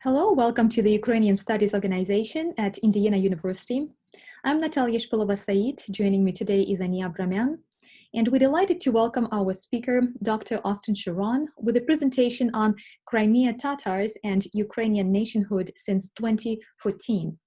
Hello, welcome to the Ukrainian Studies organization at Indiana University. I'm Natalia Shpilova-Said. Joining me today is Ania Abramyan, and we're delighted to welcome our speaker, Dr. Austin Charron, with a presentation on Crimea Tatars and Ukrainian nationhood since 2014.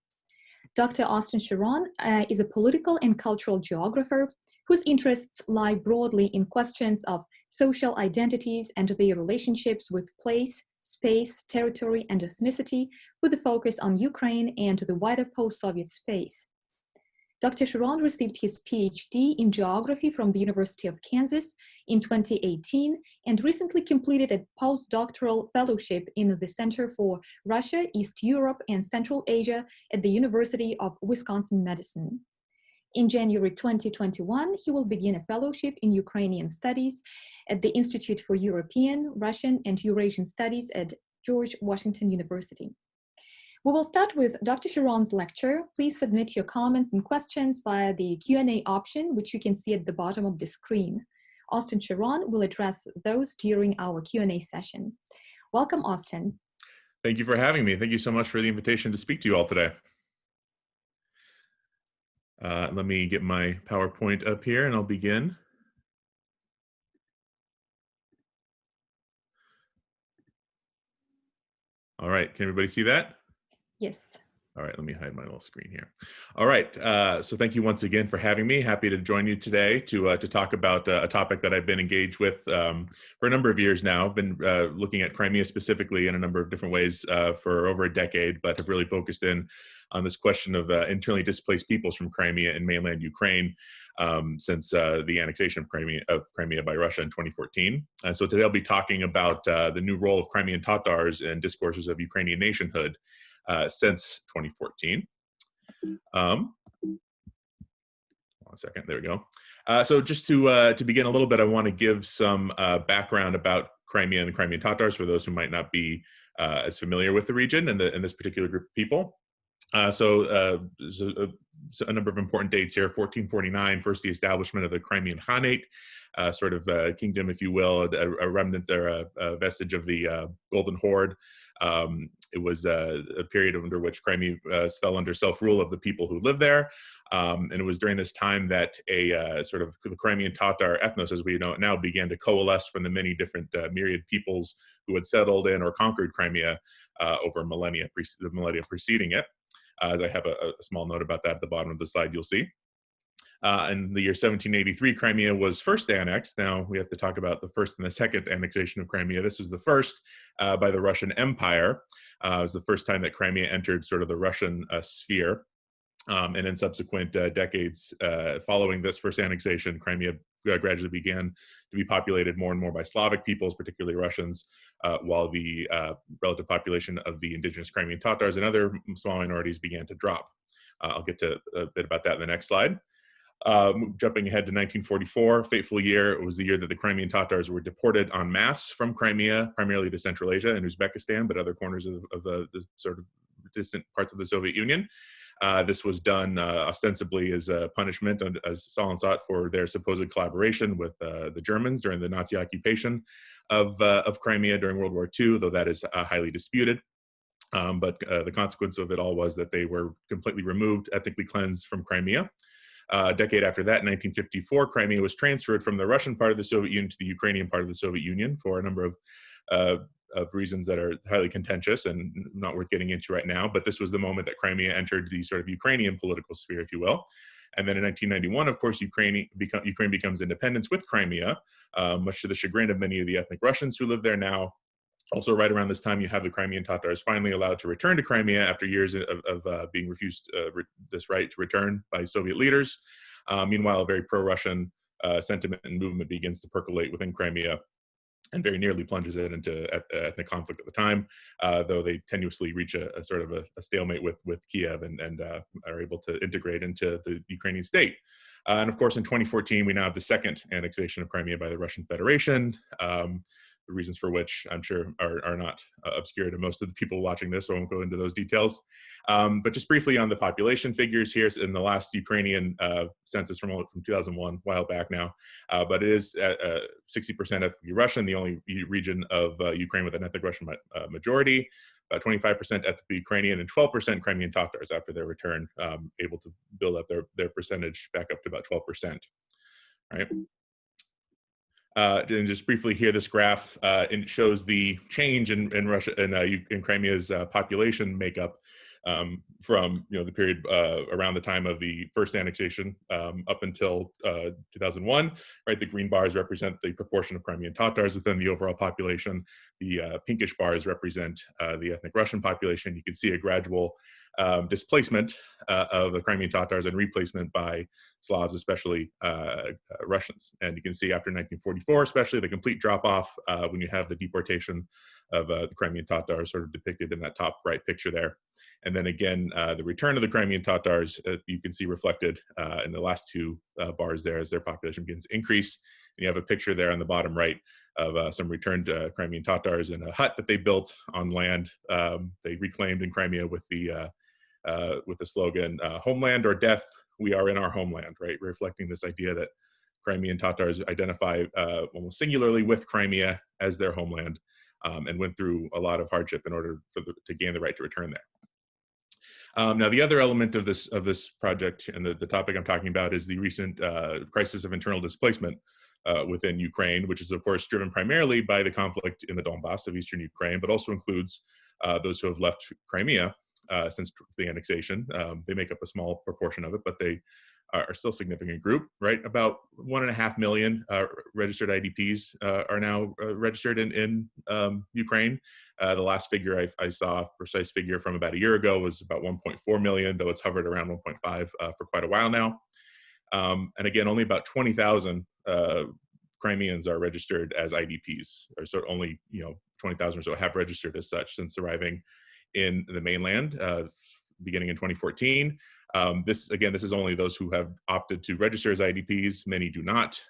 Dr. Austin Charron is a political and cultural geographer whose interests lie broadly in questions of social identities and their relationships with place, space, territory, and ethnicity, with a focus on Ukraine and the wider post-Soviet space. Dr. Charron received his PhD in geography from the University of Kansas in 2018 and recently completed a postdoctoral fellowship in the Center for Russia, East Europe, and Central Asia at the University of Wisconsin-Madison. In January 2021, he will begin a fellowship in Ukrainian Studies at the Institute for European, Russian, and Eurasian Studies at George Washington University. We will start with Dr. Charron's lecture. Please submit your comments and questions via the Q&A option, which you can see at the bottom of the screen. Austin Charron will address those during our Q&A session. Welcome, Austin. Thank you for having me. Thank you so much for the invitation to speak to you all today. Let me get my PowerPoint up here and I'll begin. All right, can everybody see that? Yes. All right, let me hide my little screen here. All right, so thank you once again for having me. Happy to join you today to talk about a topic that I've been engaged with for a number of years now. I've been looking at Crimea specifically in a number of different ways for over a decade, but have really focused in on this question of internally displaced peoples from Crimea and mainland Ukraine since the annexation of Crimea by Russia in 2014. So today I'll be talking about the new role of Crimean Tatars in discourses of Ukrainian nationhood since 2014. One second, there we go. So just to begin a little bit, I want to give some background about Crimea and the Crimean Tatars for those who might not be as familiar with the region and this particular group of people. So a number of important dates here. 1449, first the establishment of the Crimean Khanate, sort of kingdom, if you will, a remnant or a vestige of the Golden Horde. It was a period under which Crimea fell under self-rule of the people who lived there. And it was during this time that a sort of the Crimean Tatar ethnos, as we know it now, began to coalesce from the many different myriad peoples who had settled in or conquered Crimea over the millennia preceding it. As I have a small note about that at the bottom of the slide, you'll see. In the year 1783, Crimea was first annexed. Now we have to talk about the first and the second annexation of Crimea. This was the first by the Russian Empire. It was the first time that Crimea entered sort of the Russian sphere. And in subsequent decades following this first annexation, Crimea gradually began to be populated more and more by Slavic peoples, particularly Russians, while the relative population of the indigenous Crimean Tatars and other small minorities began to drop. I'll get to a bit about that in the next slide. Jumping ahead to 1944, fateful year. It was the year that the Crimean Tatars were deported en masse from Crimea, primarily to Central Asia and Uzbekistan, but other corners of the sort of distant parts of the Soviet Union. This was done ostensibly as a punishment, as Stalin sought, for their supposed collaboration with the Germans during the Nazi occupation of Crimea during World War II, though that is highly disputed. But the consequence of it all was that they were completely removed, ethnically cleansed from Crimea. A decade after that, in 1954, Crimea was transferred from the Russian part of the Soviet Union to the Ukrainian part of the Soviet Union for a number of reasons that are highly contentious and not worth getting into right now. But this was the moment that Crimea entered the sort of Ukrainian political sphere, if you will. And then in 1991, of course, Ukraine becomes independence with Crimea, much to the chagrin of many of the ethnic Russians who live there now. Also, right around this time, you have the Crimean Tatars finally allowed to return to Crimea after years of being refused this right to return by Soviet leaders. Meanwhile, a very pro-Russian sentiment and movement begins to percolate within Crimea and very nearly plunges it into ethnic conflict at the time, though they tenuously reach a sort of a stalemate with Kiev and are able to integrate into the Ukrainian state. And of course, in 2014, we now have the second annexation of Crimea by the Russian Federation. The reasons for which I'm sure are not obscure to most of the people watching this, so I won't go into those details. But just briefly on the population figures here in the last Ukrainian census from 2001, a while back now, but it is 60% ethnically Russian, the only region of Ukraine with an ethnic Russian majority. about 25% ethnically Ukrainian, and 12% Crimean Tatars after their return, able to build up their percentage back up to about 12%, right? And just briefly here, this graph it shows the change in Russia in Crimea's population makeup from the period around the time of the first annexation up until 2001. Right, the green bars represent the proportion of Crimean Tatars within the overall population. The pinkish bars represent the ethnic Russian population. You can see a gradual displacement of the Crimean Tatars and replacement by Slavs, especially Russians. And you can see after 1944, especially the complete drop-off when you have the deportation of the Crimean Tatars sort of depicted in that top right picture there. And then again, the return of the Crimean Tatars, you can see reflected in the last two bars there as their population begins to increase. And you have a picture there on the bottom right of some returned Crimean Tatars in a hut that they built on land they reclaimed in Crimea with the slogan, homeland or death, we are in our homeland, right? Reflecting this idea that Crimean Tatars identify almost singularly with Crimea as their homeland and went through a lot of hardship in order to gain the right to return there. Now, the other element of this project and the topic I'm talking about is the recent crisis of internal displacement within Ukraine, which is, of course, driven primarily by the conflict in the Donbass of eastern Ukraine, but also includes those who have left Crimea since the annexation. They make up a small proportion of it, but they are still a significant group, right? About 1.5 million registered IDPs are now registered in Ukraine. The last figure I saw, precise figure from about a year ago, was about 1.4 million, though it's hovered around 1.5 for quite a while now. And again, only about 20,000 Crimeans are registered as IDPs, or so only 20,000 or so have registered as such since arriving in the mainland beginning in 2014. This is only those who have opted to register as IDPs. Many do not.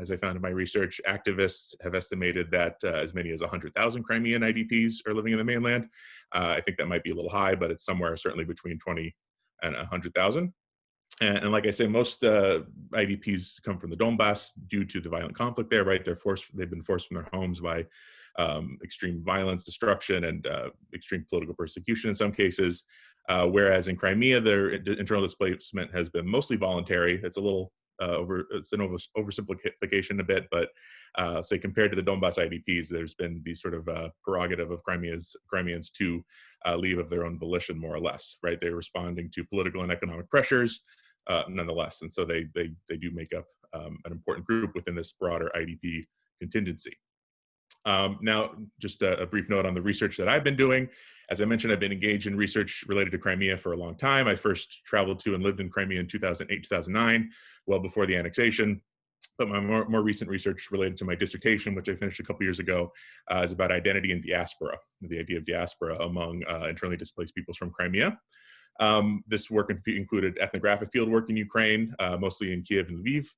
As I found in my research, activists have estimated that as many as 100,000 Crimean IDPs are living in the mainland. I think that might be a little high, but it's somewhere certainly between 20 and 100,000. And like I say, most IDPs come from the Donbass due to the violent conflict there, right? They've been forced from their homes by extreme violence, destruction, and extreme political persecution in some cases. Whereas in Crimea, their internal displacement has been mostly voluntary. It's a little it's an oversimplification a bit, but say compared to the Donbass IDPs, there's been the sort of prerogative of Crimeans to leave of their own volition, more or less, right? They're responding to political and economic pressures, nonetheless, and so they do make up an important group within this broader IDP contingency. Now, just a brief note on the research that I've been doing. As I mentioned, I've been engaged in research related to Crimea for a long time. I first traveled to and lived in Crimea in 2008, 2009, well before the annexation. But my more recent research related to my dissertation, which I finished a couple years ago, is about identity and diaspora, the idea of diaspora among internally displaced peoples from Crimea. This work included ethnographic fieldwork in Ukraine, mostly in Kiev and Lviv,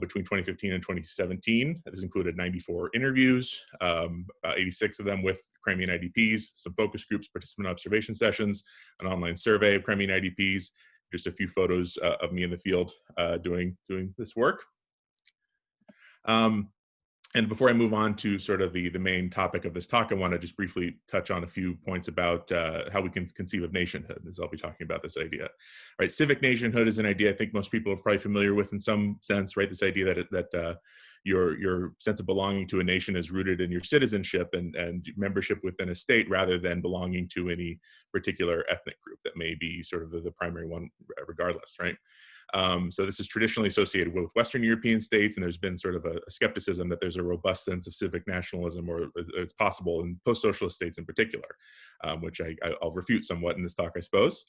between 2015 and 2017. This included 94 interviews, about 86 of them with Crimean IDPs, some focus groups, participant observation sessions, an online survey of Crimean IDPs, just a few photos of me in the field doing this work. And before I move on to sort of the main topic of this talk, I want to just briefly touch on a few points about how we can conceive of nationhood, as I'll be talking about this idea. Right, civic nationhood is an idea I think most people are probably familiar with in some sense, right? This idea that your sense of belonging to a nation is rooted in your citizenship and membership within a state rather than belonging to any particular ethnic group that may be sort of the primary one regardless, right? So this is traditionally associated with Western European states, and there's been sort of a skepticism that there's a robust sense of civic nationalism, or it's possible in post-socialist states in particular, which I'll refute somewhat in this talk, I suppose.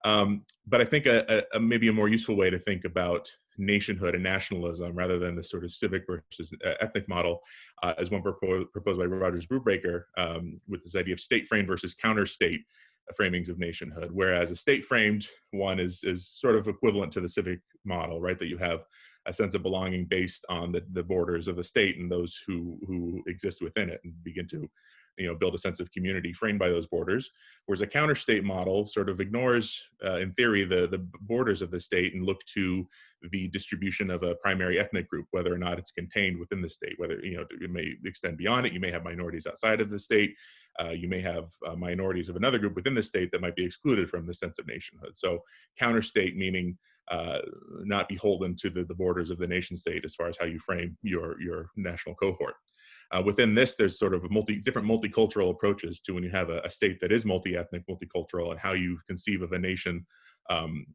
But I think maybe a more useful way to think about nationhood and nationalism, rather than the sort of civic versus ethnic model, is one proposed by Rogers Brubaker, with this idea of state-framed versus counter-state framings of nationhood, whereas a state-framed one is sort of equivalent to the civic model, right? That you have a sense of belonging based on the borders of the state and those who exist within it, and begin to build a sense of community framed by those borders. Whereas a counter-state model sort of ignores, in theory, the borders of the state and look to the distribution of a primary ethnic group, whether or not it's contained within the state, whether, it may extend beyond it. You may have minorities outside of the state. You may have minorities of another group within the state that might be excluded from the sense of nationhood. So counter-state meaning not beholden to the borders of the nation state as far as how you frame your national cohort. Within this, there's sort of different multicultural approaches to when you have a state that is multi-ethnic, multicultural, and how you conceive of a nation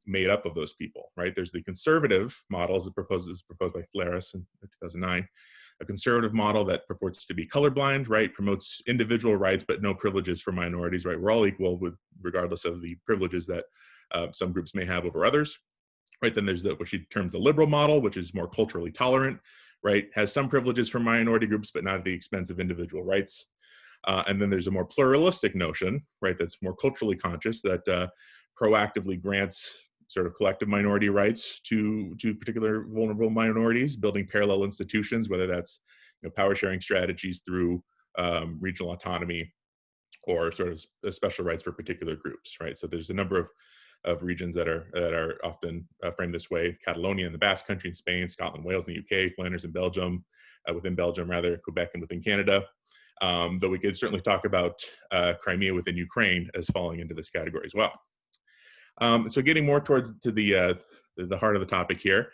made up of those people, right? There's the conservative model as proposed by Flaris in 2009, a conservative model that purports to be colorblind, right? Promotes individual rights, but no privileges for minorities, right? We're all equal regardless of the privileges that some groups may have over others, right? Then there's what she terms the liberal model, which is more culturally tolerant, right? Has some privileges for minority groups, but not at the expense of individual rights. And then there's a more pluralistic notion, right? That's more culturally conscious, that proactively grants sort of collective minority rights to particular vulnerable minorities, building parallel institutions, whether that's power sharing strategies through regional autonomy or sort of special rights for particular groups, right? So there's a number of regions that are often framed this way: Catalonia in the Basque Country in Spain, Scotland, Wales in the UK, Flanders in Belgium, within Belgium rather, Quebec and within Canada. Though we could certainly talk about Crimea within Ukraine as falling into this category as well. So getting more towards the heart of the topic here.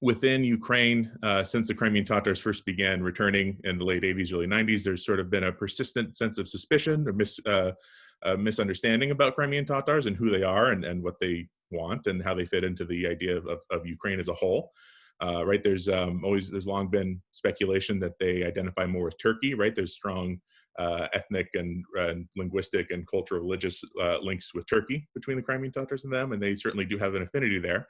Within Ukraine, since the Crimean Tatars first began returning in the late 80s, early 90s, there's sort of been a persistent sense of suspicion or misunderstanding about Crimean Tatars and who they are and what they want and how they fit into the idea of Ukraine as a whole. Right, there's long been speculation that they identify more with Turkey, right? There's strong ethnic and linguistic and cultural religious links with Turkey between the Crimean Tatars and them, and they certainly do have an affinity there.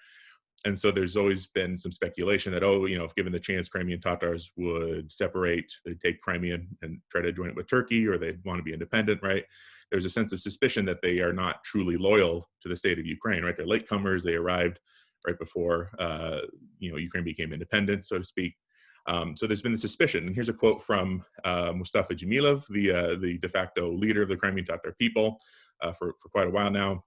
And so there's always been some speculation that, if given the chance, Crimean Tatars would separate, they'd take Crimea and try to join it with Turkey, or they'd want to be independent, right? There's a sense of suspicion that they are not truly loyal to the state of Ukraine, right? They're latecomers. They arrived right before, Ukraine became independent, so to speak. So there's been the suspicion. And here's a quote from Mustafa Jamilov, the de facto leader of the Crimean Tatar people for quite a while now.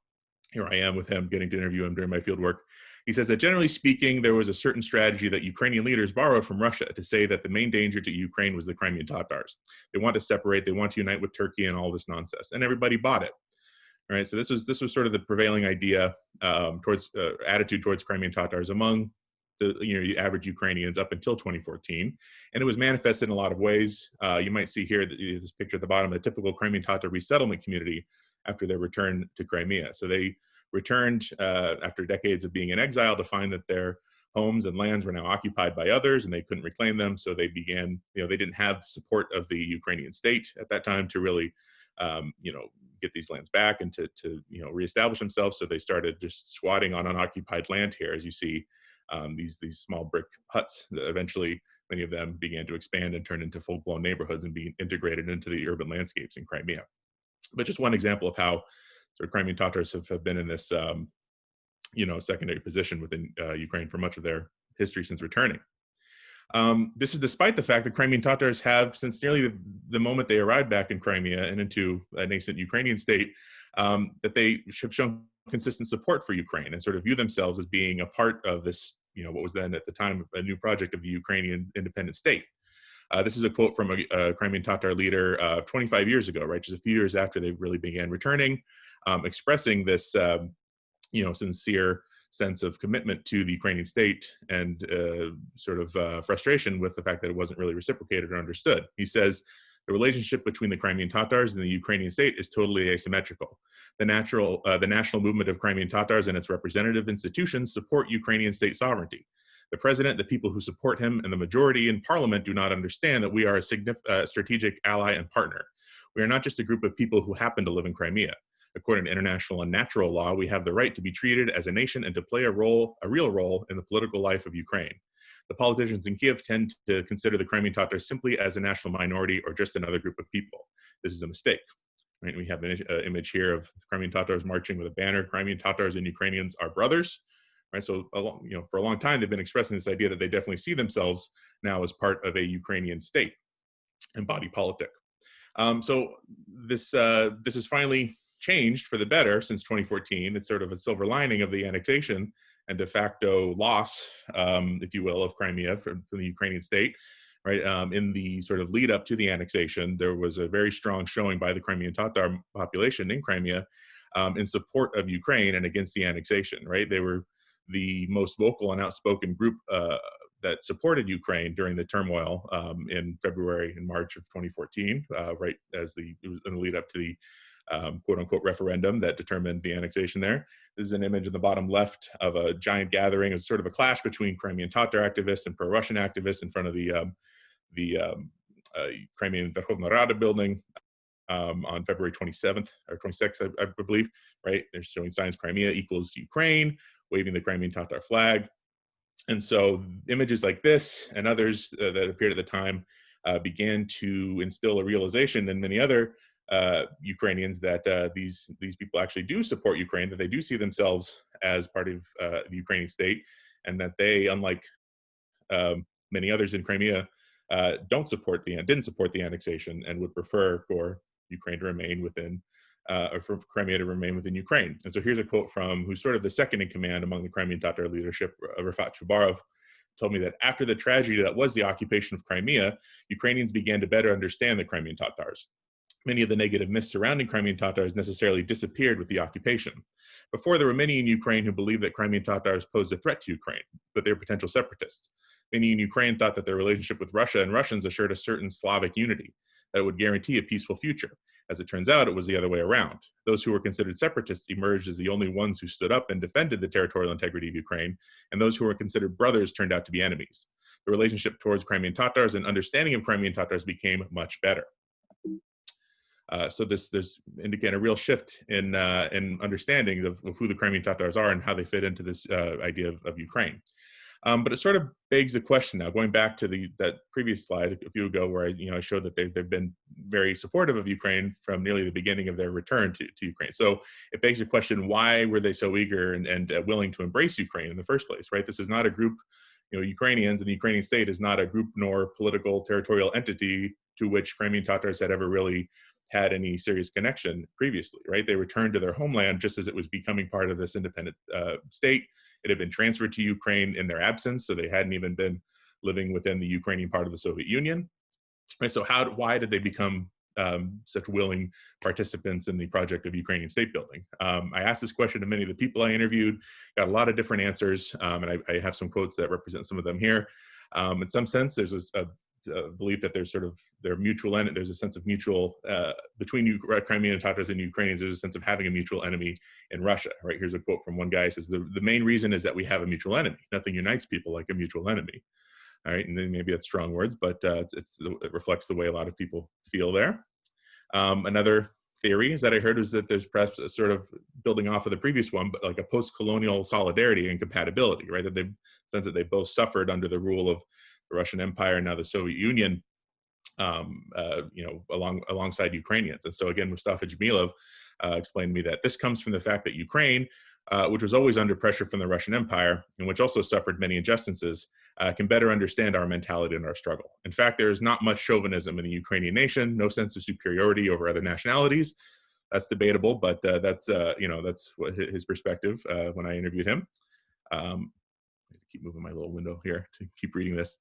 Here I am with him, getting to interview him during my field work. He says that generally speaking, there was a certain strategy that Ukrainian leaders borrowed from Russia to say that the main danger to Ukraine was the Crimean Tatars. They want to separate, they want to unite with Turkey and all this nonsense. And everybody bought it. All right, so this was sort of the prevailing idea attitude towards Crimean Tatars among the average Ukrainians up until 2014, and it was manifested in a lot of ways. You might see here this picture at the bottom, a typical Crimean Tatar resettlement community after their return to Crimea. So they returned after decades of being in exile to find that their homes and lands were now occupied by others and they couldn't reclaim them. So they began, they didn't have support of the Ukrainian state at that time to really, get these lands back and to reestablish themselves. So they started just squatting on unoccupied land here, as you see these small brick huts. Eventually, many of them began to expand and turn into full-blown neighborhoods and be integrated into the urban landscapes in Crimea. But just one example of how sort of Crimean Tatars have been in this, secondary position within Ukraine for much of their history since returning. This is despite the fact that Crimean Tatars have, since nearly the moment they arrived back in Crimea and into a nascent Ukrainian state, that they have shown consistent support for Ukraine and sort of view themselves as being a part of this, what was then at the time a new project of the Ukrainian independent state. This is a quote from a Crimean Tatar leader 25 years ago, right, just a few years after they really began returning, expressing this, sincere sense of commitment to the Ukrainian state and frustration with the fact that it wasn't really reciprocated or understood. He says, the relationship between the Crimean Tatars and the Ukrainian state is totally asymmetrical. The national movement of Crimean Tatars and its representative institutions support Ukrainian state sovereignty. The president, the people who support him, and the majority in parliament do not understand that we are a strategic ally and partner. We are not just a group of people who happen to live in Crimea. According to international and natural law, we have the right to be treated as a nation and to play a real role in the political life of Ukraine. The politicians in Kiev tend to consider the Crimean Tatars simply as a national minority or just another group of people. This is a mistake. Right? We have an image here of Crimean Tatars marching with a banner, Crimean Tatars and Ukrainians are brothers. Right? So, for a long time, they've been expressing this idea that they definitely see themselves now as part of a Ukrainian state and body politic. So this has finally changed for the better since 2014. It's sort of a silver lining of the annexation and de facto loss, if you will, of Crimea from the Ukrainian state. Right, in the sort of lead up to the annexation, there was a very strong showing by the Crimean Tatar population in Crimea in support of Ukraine and against the annexation. Right, they were the most vocal and outspoken group that supported Ukraine during the turmoil in February and March of 2014, right as it was in the lead up to the quote unquote referendum that determined the annexation there. This is an image in the bottom left of a giant gathering. It's sort of a clash between Crimean Tatar activists and pro-Russian activists in front of the Crimean Verkhovna Rada building on February 27th or 26th, I believe, right? They're showing signs Crimea equals Ukraine, waving the Crimean Tatar flag. And so images like this and others that appeared at the time began to instill a realization in many other Ukrainians that these people actually do support Ukraine, that they do see themselves as part of the Ukrainian state, and that they, unlike many others in Crimea, didn't support the annexation and would prefer for Ukraine to remain within, or for Crimea to remain within Ukraine. And so here's a quote from who's sort of the second in command among the Crimean Tatar leadership, Rafat Chubarov, told me that after the tragedy that was the occupation of Crimea, Ukrainians began to better understand the Crimean Tatars. Many of the negative myths surrounding Crimean Tatars necessarily disappeared with the occupation. Before, there were many in Ukraine who believed that Crimean Tatars posed a threat to Ukraine, that they were potential separatists. Many in Ukraine thought that their relationship with Russia and Russians assured a certain Slavic unity, that it would guarantee a peaceful future. As it turns out, it was the other way around. Those who were considered separatists emerged as the only ones who stood up and defended the territorial integrity of Ukraine, and those who were considered brothers turned out to be enemies. The relationship towards Crimean Tatars and understanding of Crimean Tatars became much better. So there's indicating a real shift in understanding of who the Crimean Tatars are and how they fit into this idea of Ukraine. But it sort of begs the question now, going back to that previous slide a few ago, where I showed that they've been very supportive of Ukraine from nearly the beginning of their return to Ukraine. So it begs the question, why were they so eager and willing to embrace Ukraine in the first place, right? This is not a group, Ukrainians and the Ukrainian state is not a group nor political territorial entity to which Crimean Tatars had ever really had any serious connection previously, right? They returned to their homeland just as it was becoming part of this independent state. It had been transferred to Ukraine in their absence, so they hadn't even been living within the Ukrainian part of the Soviet Union. Right, so why did they become such willing participants in the project of Ukrainian state building? I asked this question to many of the people I interviewed, got a lot of different answers, and I have some quotes that represent some of them here. In some sense, there's a belief that there's there's a sense of mutual between Crimean Tatars and Ukrainians. There's a sense of having a mutual enemy in Russia. Right, here's a quote from one guy. He says, the main reason is that we have a mutual enemy. Nothing unites people like a mutual enemy. All right, and then maybe that's strong words, but it reflects the way a lot of people feel there. Another theory that I heard was that there's perhaps a sort of building off of the previous one, but like a post-colonial solidarity and compatibility, right? That they both suffered under the rule of the Russian Empire and now the Soviet Union, alongside Ukrainians. And so again, Mustafa Jamilov explained to me that this comes from the fact that Ukraine, which was always under pressure from the Russian Empire, and which also suffered many injustices, can better understand our mentality and our struggle. In fact, there is not much chauvinism in the Ukrainian nation, no sense of superiority over other nationalities. That's debatable, but that's what his perspective when I interviewed him. Keep moving my little window here to keep reading this.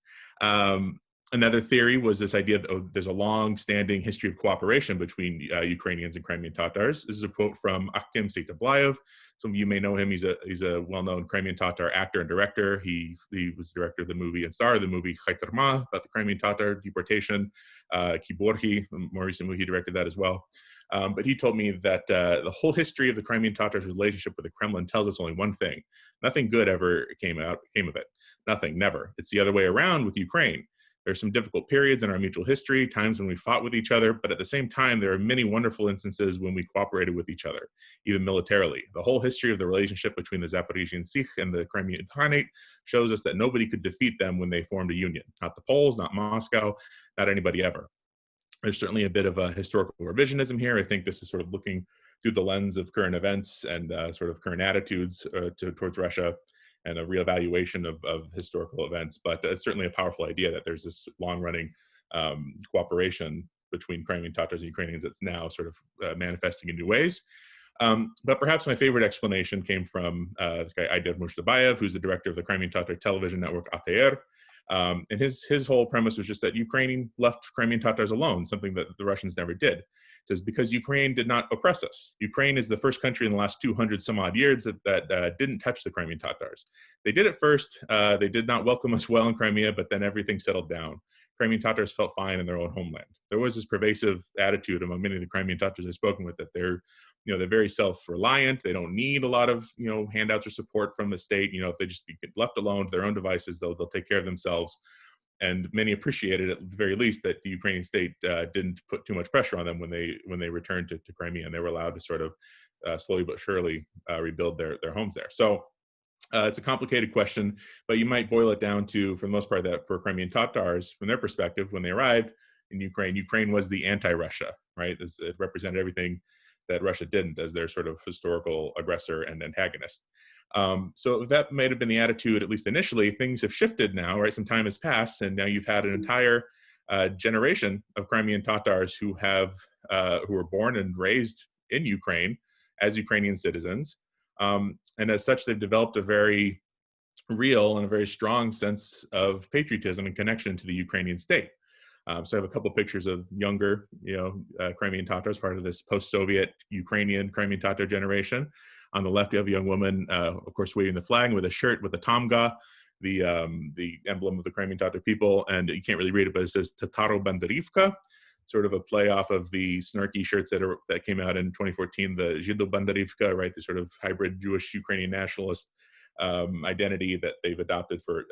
Another theory was this idea that there's a long-standing history of cooperation between Ukrainians and Crimean Tatars. This is a quote from Akhtem Seytablayev. Some of you may know him. He's a well-known Crimean Tatar actor and director. He was director of the movie and star of the movie Khaytarma, about the Crimean Tatar deportation. Kiborhi, more recently, he directed that as well. But he told me that the whole history of the Crimean Tatars' relationship with the Kremlin tells us only one thing: nothing good ever came of it. Nothing, never. It's the other way around with Ukraine. There's some difficult periods in our mutual history, times when we fought with each other, but at the same time, there are many wonderful instances when we cooperated with each other, even militarily. The whole history of the relationship between the Zaporizhian Sich and the Crimean Khanate shows us that nobody could defeat them when they formed a union. Not the Poles, not Moscow, not anybody ever. There's certainly a bit of a historical revisionism here. I think this is sort of looking through the lens of current events and sort of current attitudes towards Russia, and a reevaluation of historical events. But it's certainly a powerful idea that there's this long-running cooperation between Crimean Tatars and Ukrainians that's now sort of manifesting in new ways. But perhaps my favorite explanation came from this guy, Aidar Mushtabayev, who's the director of the Crimean Tatar television network ATR. And his whole premise was just that Ukraine left Crimean Tatars alone, something that the Russians never did. It says, because Ukraine did not oppress us. Ukraine is the first country in the last 200 some odd years that didn't touch the Crimean Tatars. They did at first. They did not welcome us well in Crimea, but then everything settled down. Crimean Tatars felt fine in their own homeland. There was this pervasive attitude among many of the Crimean Tatars I've spoken with that they're very self-reliant. They don't need a lot of, handouts or support from the state. If they just be left alone to their own devices, they'll take care of themselves. And many appreciated, at the very least, that the Ukrainian state didn't put too much pressure on them when they returned to Crimea, and they were allowed to sort of slowly but surely rebuild their homes there. So it's a complicated question, but you might boil it down to, for the most part, that for Crimean Tatars, from their perspective, when they arrived in Ukraine, Ukraine was the anti-Russia, right? It represented everything that Russia didn't as their sort of historical aggressor and antagonist. So that might have been the attitude, at least initially. Things have shifted now, right? Some time has passed, and now you've had an entire generation of Crimean Tatars who were born and raised in Ukraine as Ukrainian citizens. And as such, they've developed a very real and a very strong sense of patriotism and connection to the Ukrainian state. So I have a couple pictures of younger, Crimean Tatars, part of this post-Soviet Ukrainian Crimean Tatar generation. On the left, you have a young woman, of course, waving the flag with a shirt with a Tamga, the emblem of the Crimean Tatar people, and you can't really read it, but it says Tataro Banderivka, sort of a play off of the snarky shirts that came out in 2014, the Žido Banderivka, right, the sort of hybrid Jewish Ukrainian nationalist identity that they've adopted for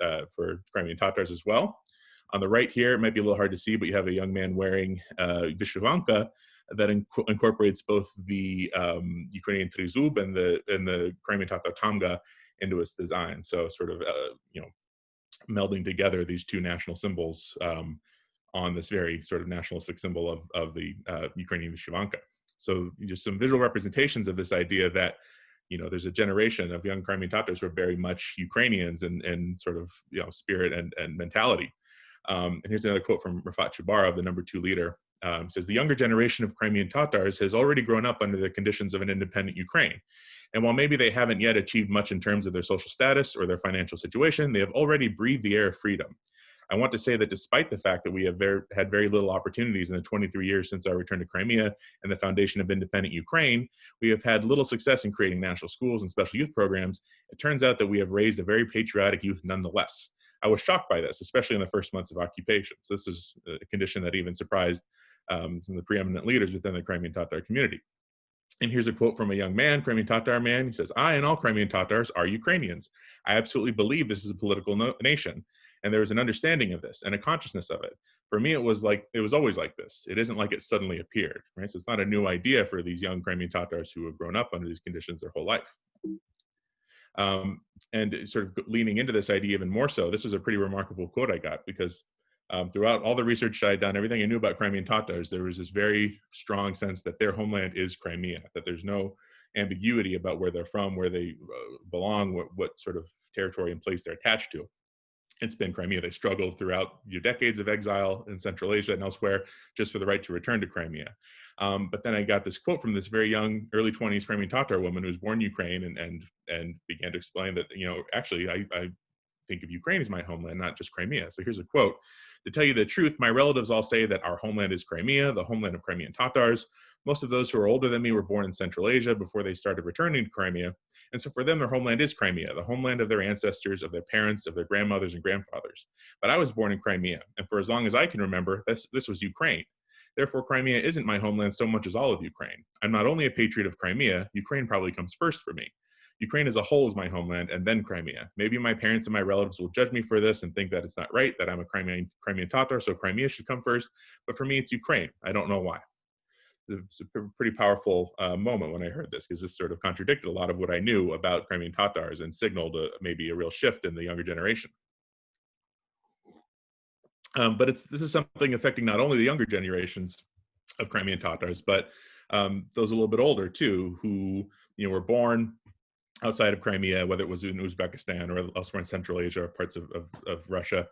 Crimean Tatars as well. On the right here, it might be a little hard to see, but you have a young man wearing vyshyvanka that incorporates both the Ukrainian Tryzub and the Crimean Tatar Tamga into its design. So sort of, melding together these two national symbols on this very sort of nationalistic symbol of the Ukrainian vyshyvanka. So just some visual representations of this idea that, there's a generation of young Crimean Tatars who are very much Ukrainians in sort of, spirit and mentality. And here's another quote from Rafat Chubarov, the #2 leader. Says, the younger generation of Crimean Tatars has already grown up under the conditions of an independent Ukraine. And while maybe they haven't yet achieved much in terms of their social status or their financial situation, they have already breathed the air of freedom. I want to say that despite the fact that we have had very little opportunities in the 23 years since our return to Crimea and the foundation of independent Ukraine, we have had little success in creating national schools and special youth programs. It turns out that we have raised a very patriotic youth nonetheless. I was shocked by this, especially in the first months of occupation. So this is a condition that even surprised some of the preeminent leaders within the Crimean Tatar community. And here's a quote from a young man, Crimean Tatar man. He says, I and all Crimean Tatars are Ukrainians. I absolutely believe this is a political nation. And there is an understanding of this and a consciousness of it. For me, it was always like this. It isn't like it suddenly appeared, right? So it's not a new idea for these young Crimean Tatars who have grown up under these conditions their whole life. And sort of leaning into this idea even more so, this was a pretty remarkable quote I got, because throughout all the research I had done, everything I knew about Crimean Tatars, there was this very strong sense that their homeland is Crimea, that there's no ambiguity about where they're from, where they belong, what sort of territory and place they're attached to. It's been Crimea. They struggled throughout decades of exile in Central Asia and elsewhere just for the right to return to Crimea. But then I got this quote from this very young, early 20s Crimean Tatar woman who was born in Ukraine and began to explain that, actually, I think of Ukraine as my homeland, not just Crimea. So here's a quote. To tell you the truth, my relatives all say that our homeland is Crimea, the homeland of Crimean Tatars. Most of those who are older than me were born in Central Asia before they started returning to Crimea. And so for them, their homeland is Crimea, the homeland of their ancestors, of their parents, of their grandmothers and grandfathers. But I was born in Crimea, and for as long as I can remember, this was Ukraine. Therefore, Crimea isn't my homeland so much as all of Ukraine. I'm not only a patriot of Crimea, Ukraine probably comes first for me. Ukraine as a whole is my homeland, and then Crimea. Maybe my parents and my relatives will judge me for this and think that it's not right, that I'm a Crimean Tatar, so Crimea should come first. But for me, it's Ukraine. I don't know why. It's a pretty powerful moment when I heard this, because this sort of contradicted a lot of what I knew about Crimean Tatars and signaled maybe a real shift in the younger generation. But this is something affecting not only the younger generations of Crimean Tatars, but those a little bit older too, who were born outside of Crimea, whether it was in Uzbekistan or elsewhere in Central Asia or parts of Russia.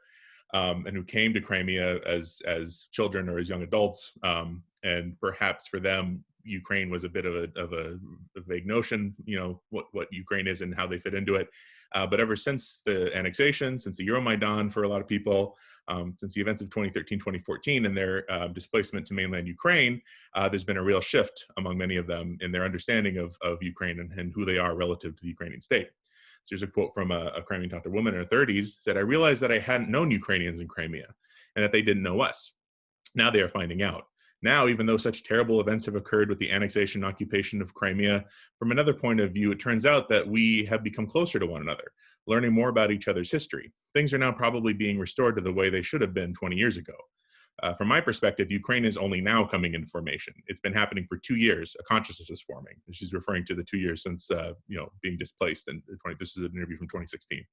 and who came to Crimea as children or as young adults. And perhaps for them, Ukraine was a bit of a vague notion, what Ukraine is and how they fit into it. But ever since the annexation, since the Euromaidan for a lot of people, since the events of 2013, 2014 and their displacement to mainland Ukraine, there's been a real shift among many of them in their understanding of Ukraine and who they are relative to the Ukrainian state. So here's a quote from a Crimean Tatar woman in her 30s, said, "I realized that I hadn't known Ukrainians in Crimea and that they didn't know us. Now they are finding out. Now, even though such terrible events have occurred with the annexation and occupation of Crimea, from another point of view, it turns out that we have become closer to one another, learning more about each other's history. Things are now probably being restored to the way they should have been 20 years ago. From my perspective, Ukraine is only now coming into formation. It's been happening for 2 years. A consciousness is forming." And she's referring to the 2 years since being displaced. And this is an interview from 2016.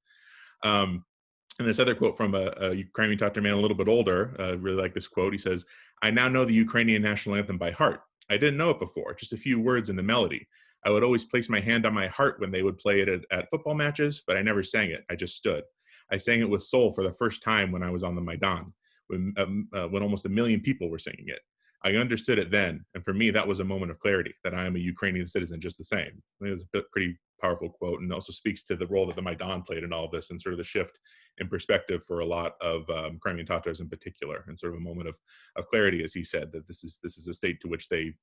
And this other quote from a Ukrainian Tatar man a little bit older, really like this quote. He says, "I now know the Ukrainian national anthem by heart. I didn't know it before, just a few words in the melody. I would always place my hand on my heart when they would play it at football matches, but I never sang it. I just stood. I sang it with soul for the first time when I was on the Maidan, when almost 1 million people were singing it. I understood it then, and for me, that was a moment of clarity, that I am a Ukrainian citizen just the same." I think it was a pretty powerful quote, and also speaks to the role that the Maidan played in all of this, and sort of the shift in perspective for a lot of Crimean Tatars in particular, and sort of a moment of clarity, as he said, that this is a state to which they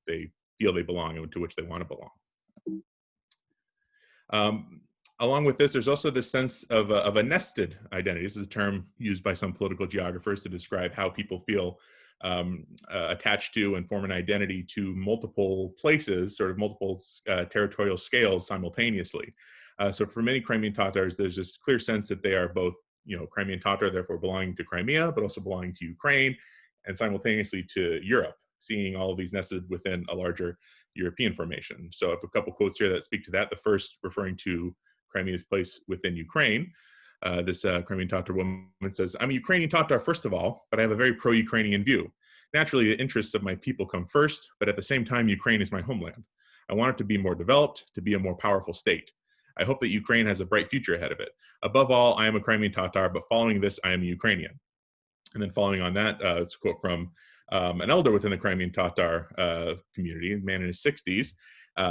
feel they belong and to which they want to belong. Along with this, there's also this sense of a nested identity. This is a term used by some political geographers to describe how people feel attached to and form an identity to multiple places, sort of multiple territorial scales simultaneously. So for many Crimean Tatars, there's this clear sense that they are both, Crimean Tatar, therefore belonging to Crimea, but also belonging to Ukraine, and simultaneously to Europe, seeing all of these nested within a larger European formation. So I have a couple quotes here that speak to that. The first referring to Crimea's place within Ukraine. This Crimean Tatar woman says, "I'm a Ukrainian Tatar, first of all, but I have a very pro-Ukrainian view. Naturally, the interests of my people come first, but at the same time, Ukraine is my homeland. I want it to be more developed, to be a more powerful state. I hope that Ukraine has a bright future ahead of it. Above all, I am a Crimean Tatar, but following this, I am a Ukrainian." And then following on that, it's a quote from an elder within the Crimean Tatar community, a man in his 60s,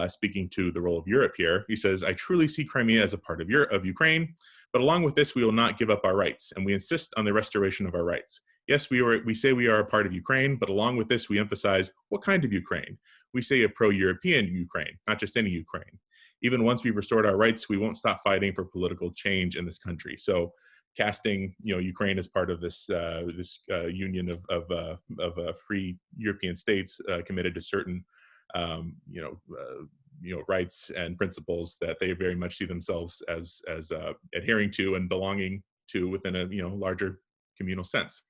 speaking to the role of Europe here. He says, "I truly see Crimea as a part of Ukraine, but along with this, we will not give up our rights, and we insist on the restoration of our rights. Yes, we say we are a part of Ukraine, but along with this, we emphasize what kind of Ukraine. We say a pro-European Ukraine, not just any Ukraine. Even once we've restored our rights, we won't stop fighting for political change in this country." So casting, Ukraine as part of this union of free European states committed to certain, rights and principles that they very much see themselves as adhering to and belonging to within a larger communal sense.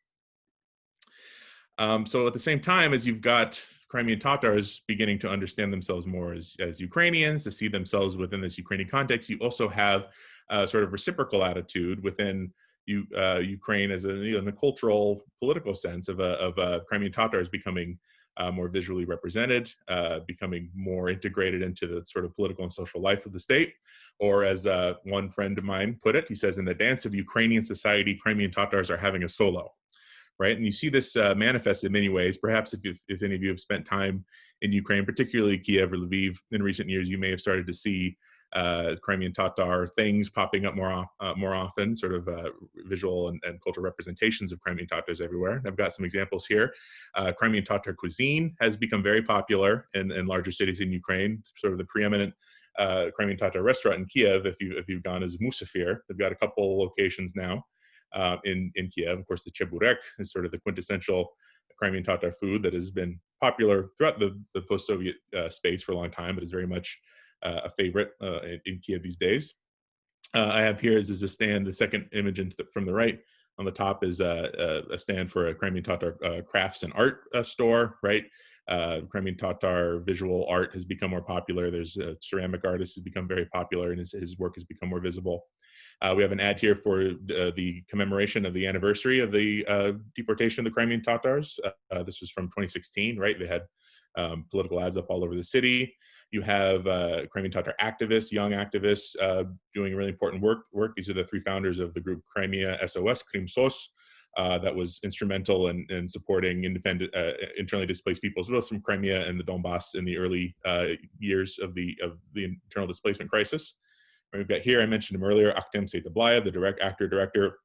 So at the same time, as you've got Crimean Tatars beginning to understand themselves more as Ukrainians, to see themselves within this Ukrainian context, you also have a sort of reciprocal attitude within Ukraine as in a cultural, political sense of Crimean Tatars becoming more visually represented, becoming more integrated into the sort of political and social life of the state. Or as one friend of mine put it, he says, "In the dance of Ukrainian society, Crimean Tatars are having a solo." Right, and you see this manifest in many ways. Perhaps if any of you have spent time in Ukraine, particularly Kiev or Lviv in recent years, you may have started to see Crimean Tatar things popping up more often, sort of visual and cultural representations of Crimean Tatars everywhere. I've got some examples here. Crimean Tatar cuisine has become very popular in larger cities in Ukraine. Sort of the preeminent Crimean Tatar restaurant in Kiev, if you've gone, is Musafir. They've got a couple locations now. In Kiev. Of course, the cheburek is sort of the quintessential Crimean Tatar food that has been popular throughout the post-Soviet space for a long time, but is very much a favorite in Kiev these days. I have here is a stand, the second image from the right on the top is a stand for a Crimean Tatar crafts and art store, right? Crimean Tatar visual art has become more popular. There's a ceramic artist who's become very popular, and his work has become more visible. We have an ad here for the commemoration of the anniversary of the deportation of the Crimean Tatars. This was from 2016, right? They had political ads up all over the city. You have Crimean Tatar activists, young activists, doing really important work. These are the three founders of the group Crimea SOS, Krimsos, that was instrumental in supporting independent, internally displaced peoples, both from Crimea and the Donbass in the early years of the internal displacement crisis. We've got here, I mentioned him earlier, Akhtem Seytablayev, the actor-director,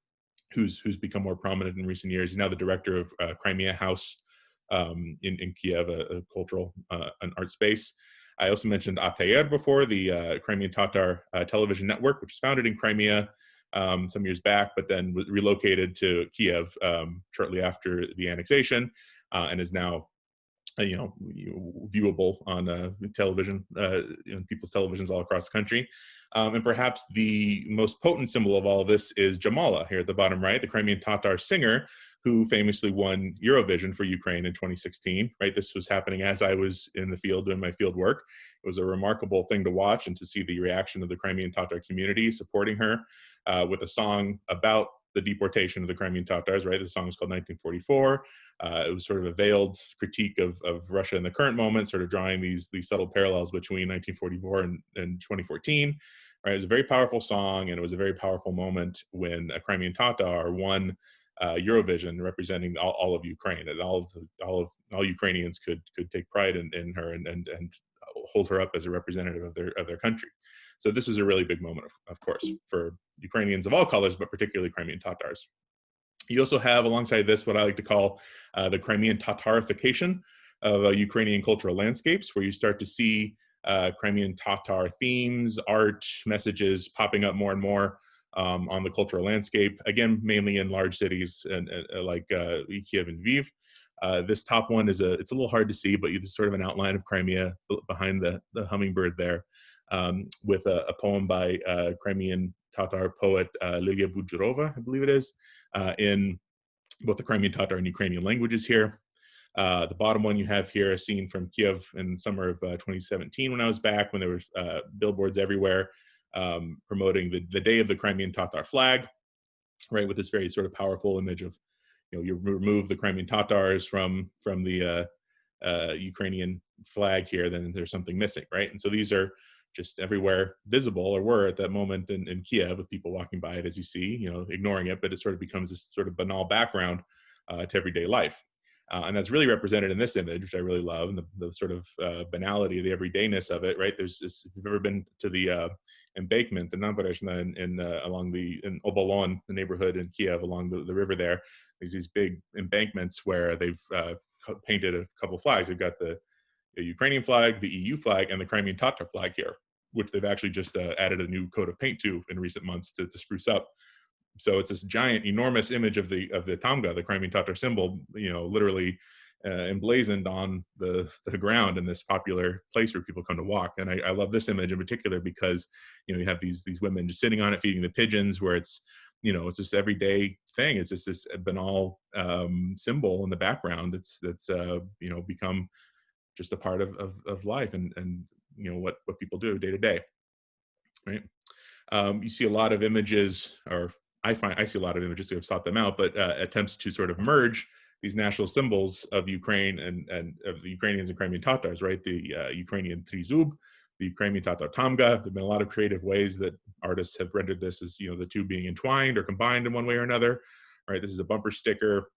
who's become more prominent in recent years. He's now the director of Crimea House in Kiev, a cultural an art space. I also mentioned ATR before, the Crimean Tatar television network, which was founded in Crimea some years back, but then relocated to Kiev shortly after the annexation, and is now viewable on television, people's televisions all across the country. And perhaps the most potent symbol of all of this is Jamala here at the bottom right, the Crimean Tatar singer who famously won Eurovision for Ukraine in 2016, right? This was happening as I was in the field doing my field work. It was a remarkable thing to watch and to see the reaction of the Crimean Tatar community supporting her with a song about the deportation of the Crimean Tatars, right? The song is called 1944. It was sort of a veiled critique of Russia in the current moment, sort of drawing these subtle parallels between 1944 and 2014. Right? It was a very powerful song, and it was a very powerful moment when a Crimean Tatar won Eurovision, representing all of Ukraine, and all Ukrainians could take pride in her and hold her up as a representative of their country. So this is a really big moment, of course, for Ukrainians of all colors, but particularly Crimean Tatars. You also have, alongside this, what I like to call the Crimean Tatarification of Ukrainian cultural landscapes, where you start to see Crimean Tatar themes, art, messages popping up more and more on the cultural landscape, again, mainly in large cities like Kiev and Lviv. This top one it's a little hard to see, but there's sort of an outline of Crimea behind the hummingbird there, with a poem by Crimean Tatar poet Lilia Bujurova, I believe it is, in both the Crimean Tatar and Ukrainian languages here. The bottom one you have here, a scene from Kiev in the summer of 2017 when I was back, when there were billboards everywhere promoting the day of the Crimean Tatar flag, right, with this very sort of powerful image of, you remove the Crimean Tatars from the Ukrainian flag here, then there's something missing, right? And so these are just everywhere visible, or were at that moment in Kiev, with people walking by it, as you see, ignoring it, but it sort of becomes this sort of banal background to everyday life. And that's really represented in this image, which I really love, and the sort of banality, the everydayness of it, right? There's this, if you've ever been to the embankment, the Naberezhna in Obolon, the neighborhood in Kiev, along the river there, there's these big embankments where they've painted a couple flags. They've got the Ukrainian flag, the EU flag, and the Crimean Tatar flag here, which they've actually just added a new coat of paint to in recent months to spruce up. So it's this giant, enormous image of the Tamga, the Crimean Tatar symbol, literally emblazoned on the ground in this popular place where people come to walk. And I love this image in particular because, you have these women just sitting on it, feeding the pigeons, where it's, it's this everyday thing. It's just this banal symbol in the background. It's become just a part of life and what people do day to day, right? You see a lot of images, or I see a lot of images to have sought them out, but attempts to sort of merge these national symbols of Ukraine and of the Ukrainians and Crimean Tatars, right? The Ukrainian Tryzub, the Ukrainian Tatar Tamga. There have been a lot of creative ways that artists have rendered this as, the two being entwined or combined in one way or another, right? This is a bumper sticker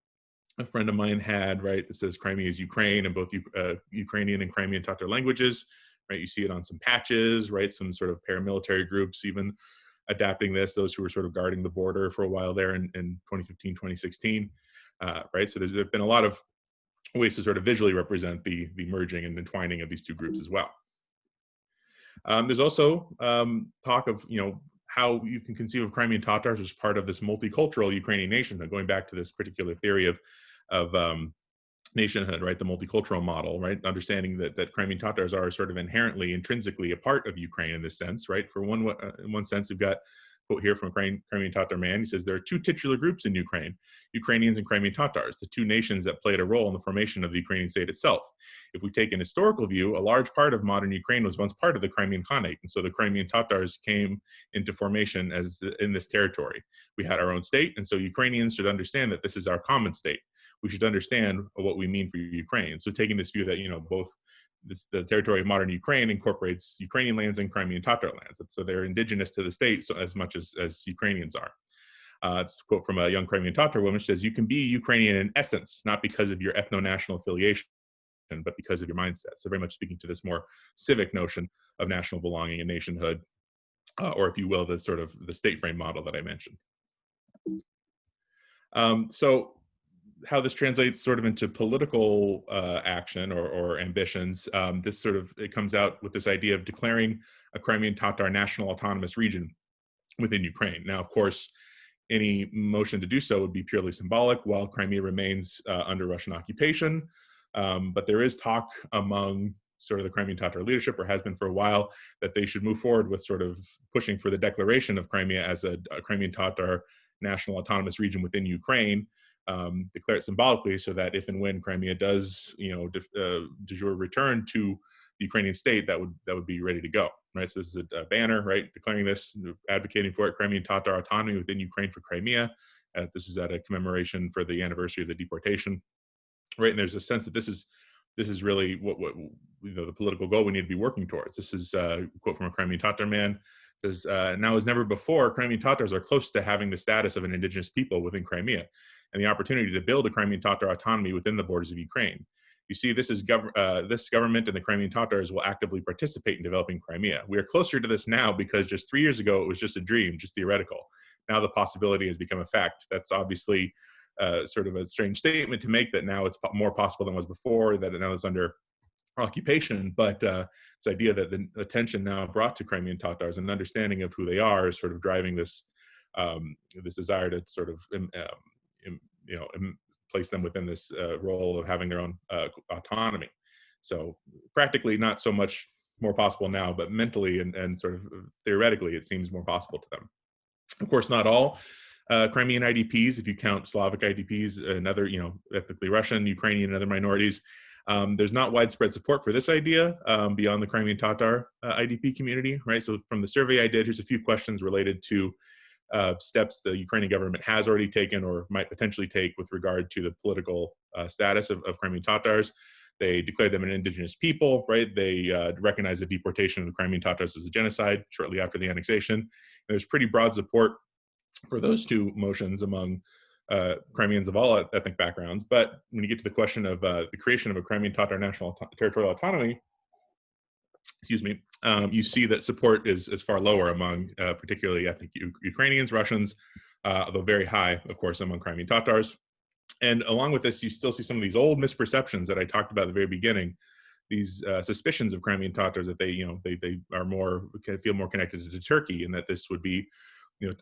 a friend of mine had, right, that says Crimea is Ukraine in both Ukrainian and Crimean Tatar languages, right? You see it on some patches, right? Some sort of paramilitary groups even adapting this, those who were sort of guarding the border for a while there in 2015, 2016, right? So there's been a lot of ways to sort of visually represent the merging and entwining of these two groups as well. There's also talk of, how you can conceive of Crimean Tatars as part of this multicultural Ukrainian nationhood, going back to this particular theory of nationhood, right? The multicultural model, right? Understanding that Crimean Tatars are sort of inherently, intrinsically a part of Ukraine in this sense, right? For in one sense, we've got a quote here from a Crimean Tatar man. He says, there are two titular groups in Ukraine, Ukrainians and Crimean Tatars, the two nations that played a role in the formation of the Ukrainian state itself. If we take an historical view, a large part of modern Ukraine was once part of the Crimean Khanate, and so the Crimean Tatars came into formation in this territory. We had our own state, and so Ukrainians should understand that this is our common state. We should understand what we mean for Ukraine. So taking this view that, both the territory of modern Ukraine incorporates Ukrainian lands and Crimean Tatar lands. So they're indigenous to the state so as much as Ukrainians are. It's a quote from a young Crimean Tatar woman. She says, "You can be Ukrainian in essence, not because of your ethno-national affiliation, but because of your mindset." So very much speaking to this more civic notion of national belonging and nationhood, or if you will, the sort of the state frame model that I mentioned. So how this translates sort of into political action or ambitions, this sort of, it comes out with this idea of declaring a Crimean Tatar national autonomous region within Ukraine. Now, of course, any motion to do so would be purely symbolic while Crimea remains under Russian occupation. But there is talk among sort of the Crimean Tatar leadership, or has been for a while, that they should move forward with sort of pushing for the declaration of Crimea as a Crimean Tatar national autonomous region within Ukraine, declare it symbolically, so that if and when Crimea does, de jure return to the Ukrainian state, that would be ready to go, right? So this is a banner, right, declaring this, advocating for it, Crimean Tatar autonomy within Ukraine for Crimea. This is at a commemoration for the anniversary of the deportation, right? And there's a sense that this is really what the political goal we need to be working towards. This is a quote from a Crimean Tatar man. It says, "Now as never before, Crimean Tatars are close to having the status of an indigenous people within Crimea, and the opportunity to build a Crimean Tatar autonomy within the borders of Ukraine. You see, this government and the Crimean Tatars will actively participate in developing Crimea. We are closer to this now because just 3 years ago, it was just a dream, just theoretical. Now the possibility has become a fact." That's obviously sort of a strange statement to make, that now it's more possible than was before, that it now is under occupation. But this idea that the attention now brought to Crimean Tatars and the understanding of who they are is sort of driving this this desire to sort of place them within this role of having their own autonomy. So practically not so much more possible now, but mentally and sort of theoretically, it seems more possible to them. Of course, not all Crimean IDPs, if you count Slavic IDPs and other, ethnically Russian, Ukrainian, and other minorities. There's not widespread support for this idea beyond the Crimean Tatar IDP community, right? So from the survey I did, here's a few questions related to steps the Ukrainian government has already taken or might potentially take with regard to the political status of Crimean Tatars. They declared them an indigenous people, right? They recognized the deportation of the Crimean Tatars as a genocide shortly after the annexation. And there's pretty broad support for those two motions among Crimeans of all ethnic backgrounds. But when you get to the question of the creation of a Crimean Tatar national territorial autonomy, you see that support is far lower among particularly ethnic Ukrainians, Russians, although very high, of course, among Crimean Tatars. And along with this, you still see some of these old misperceptions that I talked about at the very beginning, these suspicions of Crimean Tatars that they are feel more connected to Turkey, and that this would be,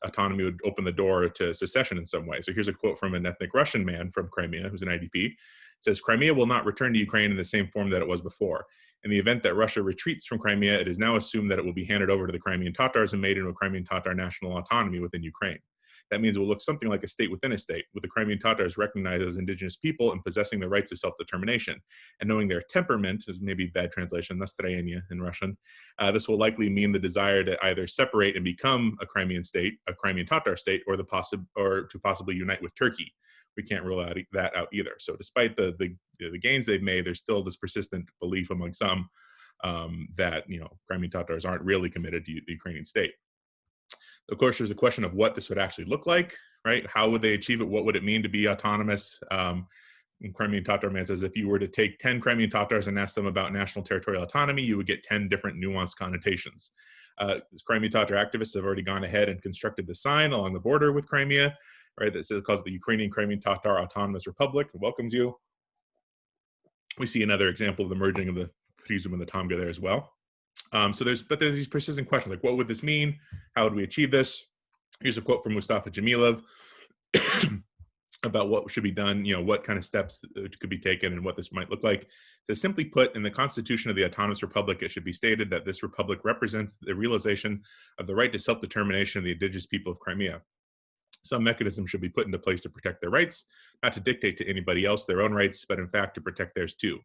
autonomy would open the door to secession in some way. So here's a quote from an ethnic Russian man from Crimea, who's an IDP. It says, "Crimea will not return to Ukraine in the same form that it was before. In the event that Russia retreats from Crimea, it is now assumed that it will be handed over to the Crimean Tatars and made into a Crimean Tatar national autonomy within Ukraine. That means it will look something like a state within a state, with the Crimean Tatars recognized as indigenous people and possessing the rights of self-determination. And knowing their temperament," is maybe bad translation, настроение in Russian, "this will likely mean the desire to either separate and become a Crimean state, a Crimean Tatar state, or to possibly unite with Turkey. We can't rule that out either." So despite the gains they've made, there's still this persistent belief among some that Crimean Tatars aren't really committed to the Ukrainian state. Of course, there's a question of what this would actually look like, right? How would they achieve it? What would it mean to be autonomous? Crimean Tatar man says, if you were to take 10 Crimean Tatars and ask them about national territorial autonomy, you would get 10 different nuanced connotations. Crimean Tatar activists have already gone ahead and constructed the sign along the border with Crimea, right? That says, calls the Ukrainian Crimean Tatar Autonomous Republic. It welcomes you. We see another example of the merging of the Tryzub and the Tamga there as well. So there's these persistent questions like, what would this mean? How would we achieve this? Here's a quote from Mustafa Jamilov about what should be done, what kind of steps could be taken and what this might look like. So simply put, in the Constitution of the Autonomous Republic, it should be stated that this republic represents the realization of the right to self-determination of the indigenous people of Crimea. Some mechanism should be put into place to protect their rights, not to dictate to anybody else their own rights, but in fact to protect theirs too.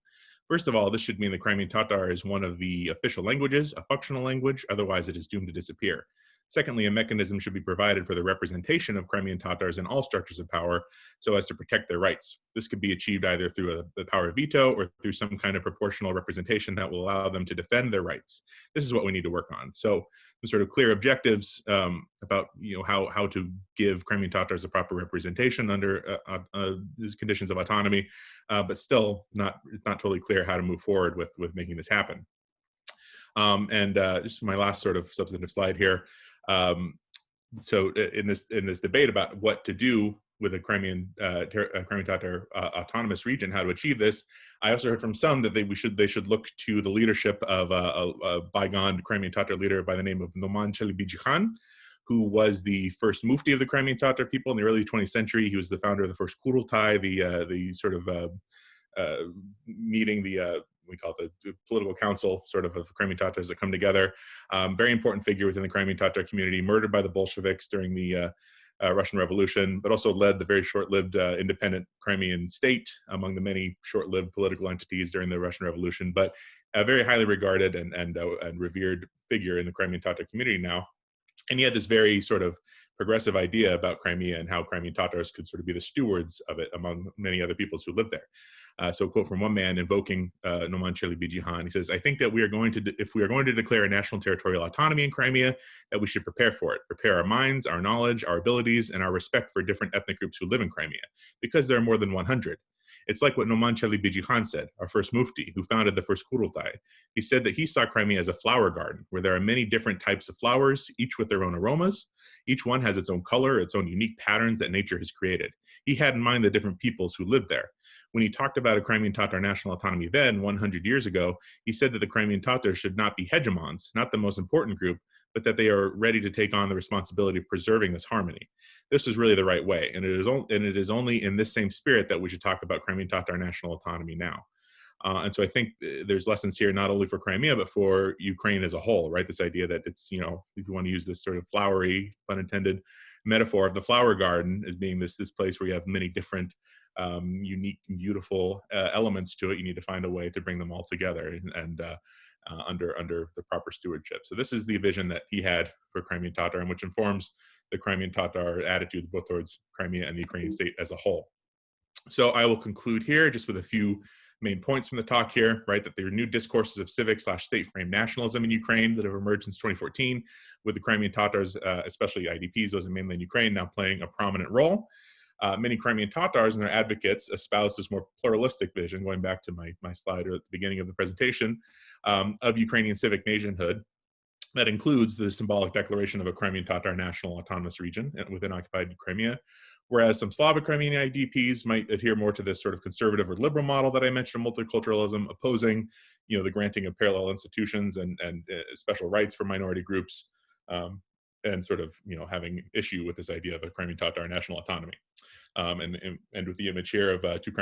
First of all, this should mean the Crimean Tatar is one of the official languages, a functional language, otherwise it is doomed to disappear. Secondly, a mechanism should be provided for the representation of Crimean Tatars in all structures of power so as to protect their rights. This could be achieved either through the power of veto or through some kind of proportional representation that will allow them to defend their rights. This is what we need to work on. So the sort of clear objectives about how to give Crimean Tatars a proper representation under these conditions of autonomy, but still not totally clear how to move forward with making this happen. Just my last sort of substantive slide here. So in this debate about what to do with a Crimean Tatar autonomous region, how to achieve this, I also heard from some that they should look to the leadership of a bygone Crimean Tatar leader by the name of Noman Çelebicihan, who was the first mufti of the Crimean Tatar people in the early 20th century. He was the founder of the first Kurultay, the sort of meeting, we call it the political council sort of Crimean Tatars that come together. Very important figure within the Crimean Tatar community, murdered by the Bolsheviks during the Russian Revolution, but also led the very short-lived independent Crimean state among the many short-lived political entities during the Russian Revolution, but a very highly regarded and revered figure in the Crimean Tatar community now. And he had this very sort of progressive idea about Crimea and how Crimean Tatars could sort of be the stewards of it among many other peoples who lived there. So a quote from one man invoking Noman Çelebicihan, he says, "I think that if we are going to declare a national territorial autonomy in Crimea, that we should prepare for it, prepare our minds, our knowledge, our abilities, and our respect for different ethnic groups who live in Crimea, because there are more than 100. It's like what Noman Çelebicihan said, our first mufti, who founded the first Kurultay. He said that he saw Crimea as a flower garden, where there are many different types of flowers, each with their own aromas. Each one has its own color, its own unique patterns that nature has created. He had in mind the different peoples who lived there. When he talked about a Crimean Tatar national autonomy then, 100 years ago, he said that the Crimean Tatars should not be hegemons, not the most important group, but that they are ready to take on the responsibility of preserving this harmony. This is really the right way, and it is only in this same spirit that we should talk about Crimean Tatar national autonomy now. And so I think there's lessons here not only for Crimea, but for Ukraine as a whole, right? This idea that it's, if you want to use this sort of flowery, pun intended, metaphor of the flower garden as being this place where you have many different unique and beautiful elements to it, you need to find a way to bring them all together and under the proper stewardship. So this is the vision that he had for Crimean Tatar, and which informs the Crimean Tatar attitude both towards Crimea and the Ukrainian state as a whole. So I will conclude here just with a few main points from the talk here, right? That there are new discourses of civic/state frame nationalism in Ukraine that have emerged since 2014, with the Crimean Tatars, especially IDPs, those in mainland Ukraine, now playing a prominent role. Many Crimean Tatars and their advocates espouse this more pluralistic vision, going back to my slide at the beginning of the presentation, of Ukrainian civic nationhood that includes the symbolic declaration of a Crimean Tatar national autonomous region within occupied Crimea, whereas some Slavic Crimean IDPs might adhere more to this sort of conservative or liberal model that I mentioned, multiculturalism, opposing the granting of parallel institutions and special rights for minority groups, and sort of having issue with this idea of a Crimean Tatar national autonomy. And with the image here of two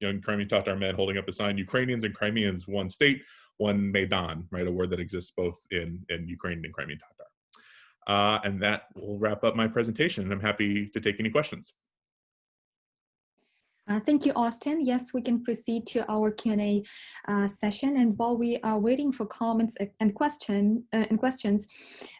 young Crimean Tatar men holding up a sign, Ukrainians and Crimeans, one state, one Maidan, right? A word that exists both in Ukrainian and Crimean Tatar. And that will wrap up my presentation, and I'm happy to take any questions. Thank you, Austin. Yes, we can proceed to our Q&A session. And while we are waiting for comments and questions,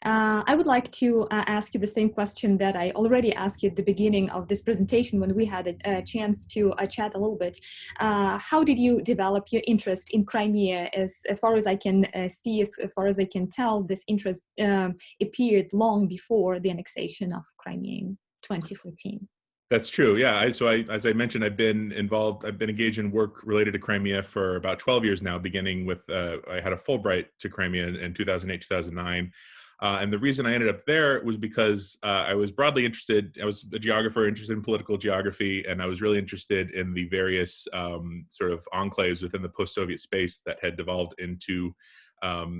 I would like to ask you the same question that I already asked you at the beginning of this presentation when we had a chance to chat a little bit. How did you develop your interest in Crimea? As far as I can see, as far as I can tell, this interest appeared long before the annexation of Crimea in 2014. That's true. Yeah. As I mentioned, I've been engaged in work related to Crimea for about 12 years now, beginning with, I had a Fulbright to Crimea in 2008, 2009. And the reason I ended up there was because I was broadly interested. I was a geographer interested in political geography, and I was really interested in the various sort of enclaves within the post-Soviet space that had devolved into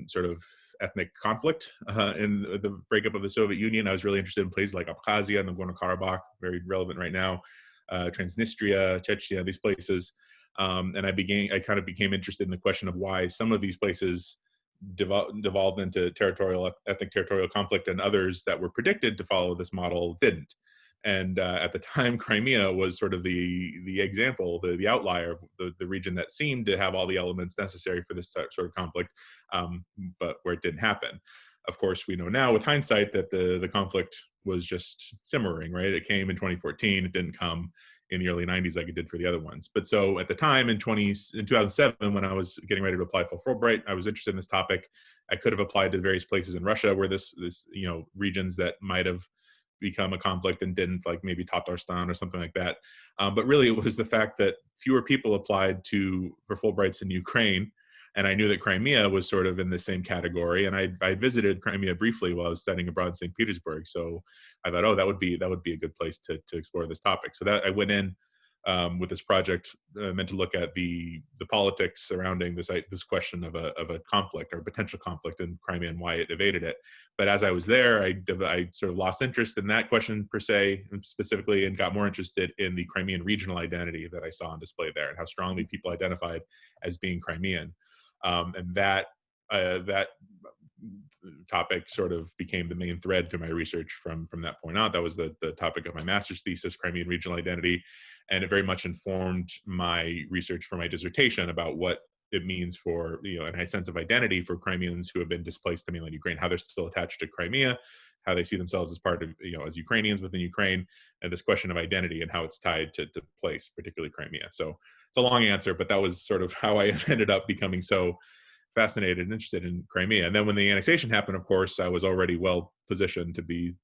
sort of ethnic conflict in the breakup of the Soviet Union. I was really interested in places like Abkhazia and Nagorno-Karabakh, very relevant right now, Transnistria, Chechnya, these places. And I kind of became interested in the question of why some of these places devolved into ethnic territorial conflict, and others that were predicted to follow this model didn't. And at the time, Crimea was sort of the example, the outlier, the region that seemed to have all the elements necessary for this sort of conflict, but where it didn't happen. Of course, we know now with hindsight that the conflict was just simmering, right? It came in 2014. It didn't come in the early 90s like it did for the other ones. But so at the time in 2007, when I was getting ready to apply for Fulbright, I was interested in this topic. I could have applied to various places in Russia where this regions that might have become a conflict and didn't, like maybe Tatarstan or something like that. But really it was the fact that fewer people applied for Fulbrights in Ukraine. And I knew that Crimea was sort of in the same category. And I visited Crimea briefly while I was studying abroad in St. Petersburg. So I thought, oh, that would be a good place to explore this topic. So that I went in with this project meant to look at the politics surrounding this question of a conflict or a potential conflict in Crimea and why it evaded it. But as I was there, I sort of lost interest in that question per se, specifically, and got more interested in the Crimean regional identity that I saw on display there and how strongly people identified as being Crimean. And that topic sort of became the main thread through my research from that point on. That was the topic of my master's thesis, Crimean regional identity, and it very much informed my research for my dissertation about what it means for, a sense of identity for Crimeans who have been displaced to mainland Ukraine, how they're still attached to Crimea, how they see themselves as part of, as Ukrainians within Ukraine, and this question of identity and how it's tied to place, particularly Crimea. So it's a long answer, but that was sort of how I ended up becoming so fascinated and interested in Crimea. And then when the annexation happened, of course, I was already well positioned I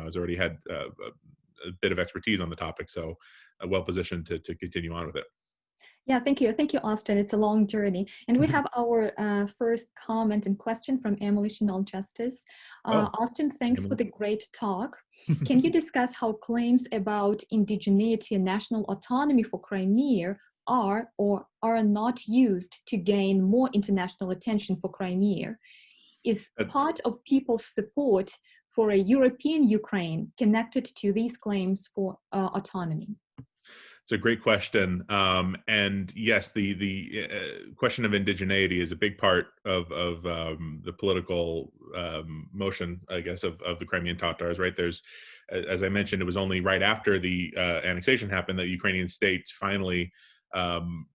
was already had a bit of expertise on the topic, so well positioned to continue on with it. Yeah, thank you. Thank you, Austin. It's a long journey. And we have our first comment and question from Emily Chanel Justice. Austin, thanks for the great talk. Can you discuss how claims about indigeneity and national autonomy for Crimea are or are not used to gain more international attention for Crimea? Is part of people's support for a European Ukraine connected to these claims for autonomy? It's a great question. And yes, the question of indigeneity is a big part of the political motion, I guess, of the Crimean Tatars, right? There's, as I mentioned, it was only right after the annexation happened that the Ukrainian state finally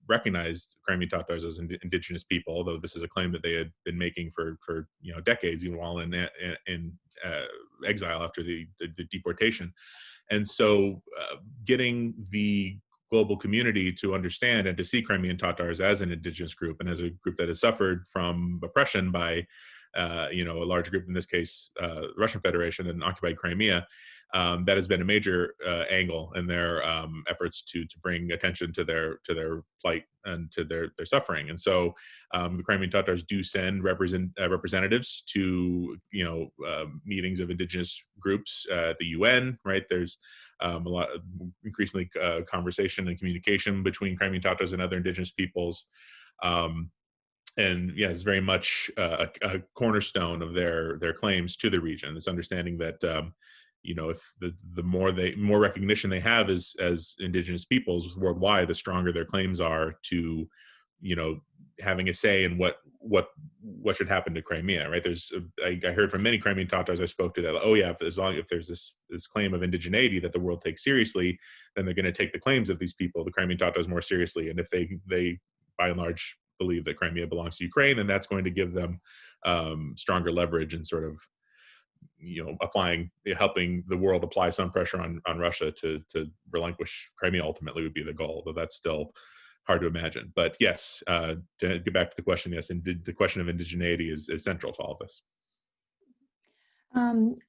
recognized Crimean Tatars as indigenous people, although this is a claim that they had been making for decades, even while in exile after the deportation. And so getting the global community to understand and to see Crimean Tatars as an indigenous group and as a group that has suffered from oppression by a large group, in this case, the Russian Federation and occupied Crimea, that has been a major angle in their efforts to bring attention to their plight and to their suffering. And so the Crimean Tatars do send representatives to meetings of indigenous groups at the UN. Right, there's a lot of increasingly conversation and communication between Crimean Tatars and other indigenous peoples. And yeah, it's very much a cornerstone of their claims to the region. This understanding that if the more recognition they have as indigenous peoples worldwide, the stronger their claims are to having a say in what should happen to Crimea. Right? I heard from many Crimean Tatars I spoke to that, if there's this claim of indigeneity that the world takes seriously, then they're going to take the claims of these people, the Crimean Tatars, more seriously. And if they by and large believe that Crimea belongs to Ukraine, then that's going to give them stronger leverage and sort of helping the world apply some pressure on Russia to relinquish Crimea. Ultimately would be the goal, though that's still hard to imagine. But yes, to get back to the question, yes, and the question of indigeneity is central to all of this.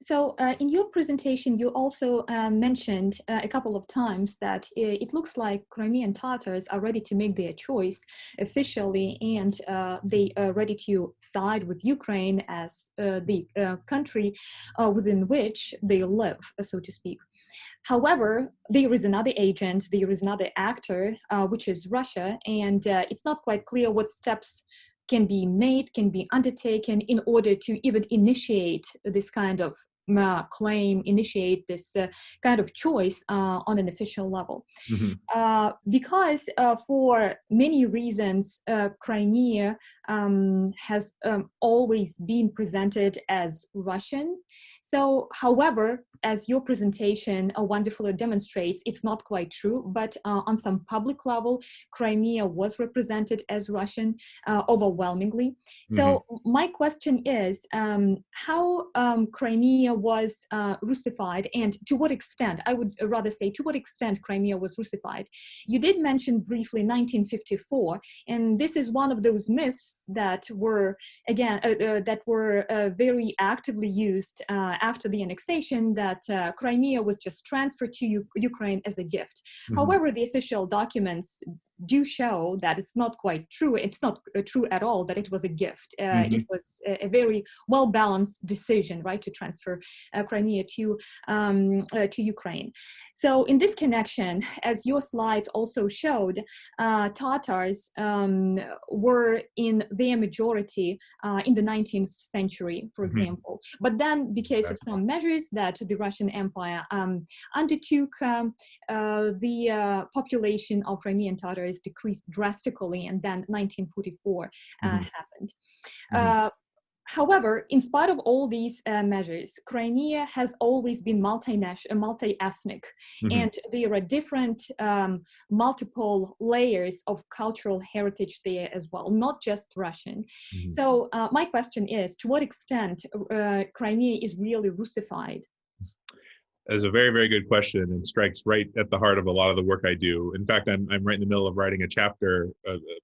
So in your presentation, you also mentioned a couple of times that it looks like Crimean Tatars are ready to make their choice officially, and they are ready to side with Ukraine as the country within which they live, so to speak. However, there is another agent, there is another actor, which is Russia, and it's not quite clear what steps can be made, can be undertaken in order to even initiate this kind of claim, initiate this kind of choice on an official level. Because for many reasons, Crimea has always been presented as Russian. So, however, as your presentation wonderfully demonstrates, it's not quite true, but on some public level, Crimea was represented as Russian overwhelmingly. So my question is, how Crimea was Russified, and to what extent, I would rather say, to what extent Crimea was Russified? You did mention briefly 1954, and this is one of those myths that were, again, very actively used after the annexation, that Crimea was just transferred to Ukraine as a gift. However, the official documents do show that it's not quite true. It's not true at all that it was a gift. It was a very well-balanced decision, right, to transfer Crimea to Ukraine. So in this connection, as your slides also showed, Tatars were in their majority in the 19th century, for example. But then, because of some measures that the Russian Empire undertook, the population of Crimean Tatars decreased drastically, and then 1944 happened. However, in spite of all these measures, Crimea has always been multi-ethnic, and there are different multiple layers of cultural heritage there as well, not just Russian. So my question is, to what extent Crimea is really Russified? That's a very, very good question, and strikes right at the heart of a lot of the work I do. In fact, I'm right in the middle of writing a chapter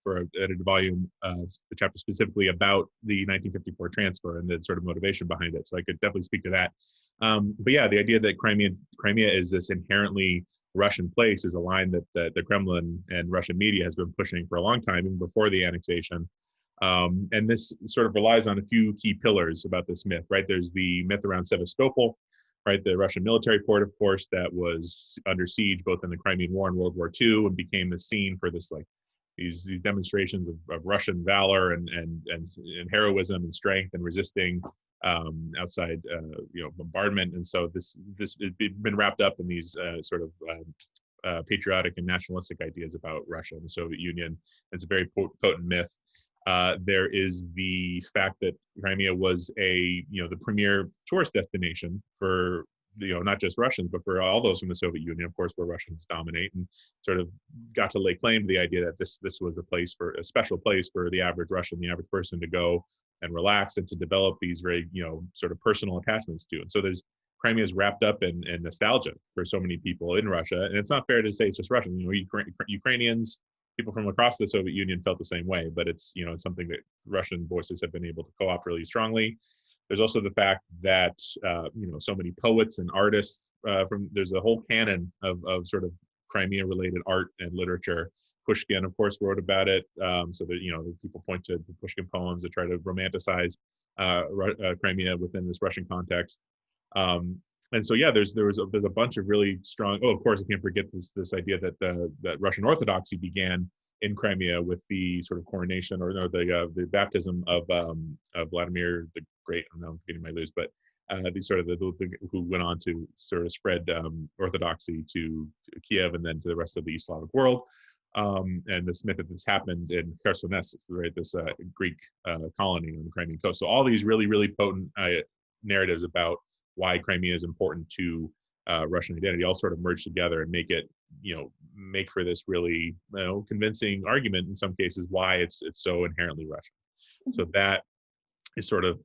for an edited volume, a chapter specifically about the 1954 transfer and the sort of motivation behind it. So I could definitely speak to that. But yeah, the idea that Crimea is this inherently Russian place is a line that the Kremlin and Russian media has been pushing for a long time, even before the annexation. And this sort of relies on a few key pillars about this myth, right? There's the myth around Sevastopol, right, the Russian military port, of course, that was under siege both in the Crimean War and World War II, and became the scene for this, like, these demonstrations of Russian valor and heroism and strength and resisting outside bombardment. And so this it's been wrapped up in these sort of patriotic and nationalistic ideas about Russia and the Soviet Union. It's a very potent myth. There is the fact that Crimea was the premier tourist destination for, not just Russians, but for all those from the Soviet Union, of course, where Russians dominate, and sort of got to lay claim to the idea that this was a special place for the average Russian, the average person to go and relax and to develop these very, sort of personal attachments to. And so Crimea is wrapped up in nostalgia for so many people in Russia. And it's not fair to say it's just Russian. Ukrainians, people from across the Soviet Union felt the same way, but it's something that Russian voices have been able to co-opt really strongly. There's also the fact that so many poets and artists there's a whole canon of sort of Crimea-related art and literature. Pushkin, of course, wrote about it, so that people point to the Pushkin poems that try to romanticize Crimea within this Russian context. And so, yeah, there's a bunch of really strong. Oh, of course, I can't forget this idea that Russian Orthodoxy began in Crimea with the sort of coronation or the baptism of Vladimir the Great. I don't know, I'm forgetting my list, but these sort of who went on to sort of spread Orthodoxy to Kiev and then to the rest of the East Slavic world. And this myth that this happened in Kherson, right, this Greek colony on the Crimean coast. So all these really, really potent narratives about why Crimea is important to Russian identity all sort of merge together and make for this really convincing argument in some cases why it's so inherently Russian. So that is sort of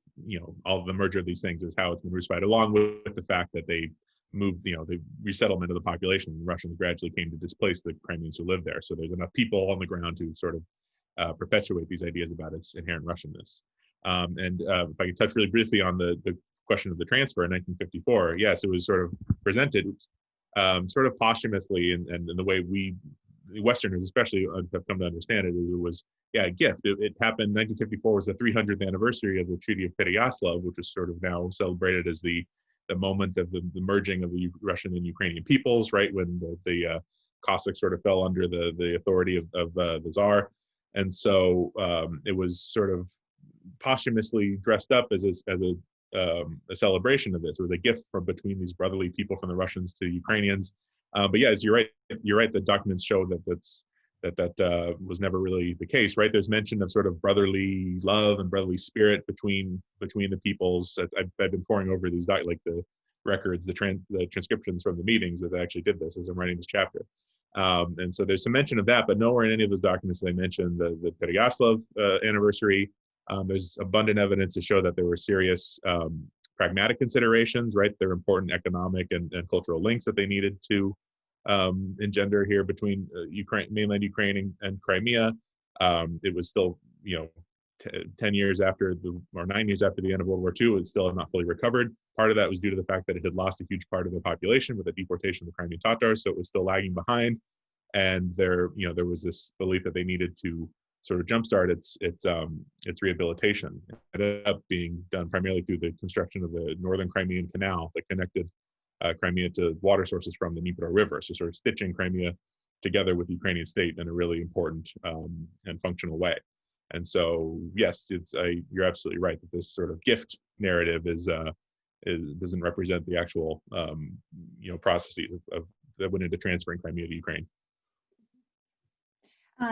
all of the merger of these things is how it's been Russified, along with the fact that they moved the resettlement of the population. Russians gradually came to displace the Crimeans who lived there. So there's enough people on the ground to sort of perpetuate these ideas about its inherent Russianness. And if I could touch really briefly on the question of the transfer in 1954, yes, it was sort of presented sort of posthumously, and the way we Westerners especially have come to understand it, is it was a gift. It happened. 1954 was the 300th anniversary of the Treaty of Pereyaslav, which is sort of now celebrated as the moment of the merging of the Russian and Ukrainian peoples, right, when the Cossacks sort of fell under the authority of the Tsar. And so it was sort of posthumously dressed up as a a celebration of this. It was a gift from between these brotherly people, from the Russians to the Ukrainians. But yeah, as you're right. The documents show that was never really the case, right? There's mention of sort of brotherly love and brotherly spirit between the peoples. I've been poring over these like the records, the transcriptions from the meetings that they actually did this as I'm writing this chapter. And so there's some mention of that, but nowhere in any of those documents they mention the Pereyaslav anniversary. There's abundant evidence to show that there were serious pragmatic considerations, right? There are important economic and cultural links that they needed to engender here between mainland Ukraine and Crimea. It was still, 10 years after or 9 years after the end of World War II, it's still not fully recovered. Part of that was due to the fact that it had lost a huge part of the population with the deportation of the Crimean Tatars, so it was still lagging behind. And there was this belief that they needed to sort of jumpstart its rehabilitation. It ended up being done primarily through the construction of the Northern Crimean Canal that connected Crimea to water sources from the Dnieper River, so sort of stitching Crimea together with the Ukrainian state in a really important and functional way. And so, yes, you're absolutely right that this sort of gift narrative doesn't represent the actual processes that went into transferring Crimea to Ukraine.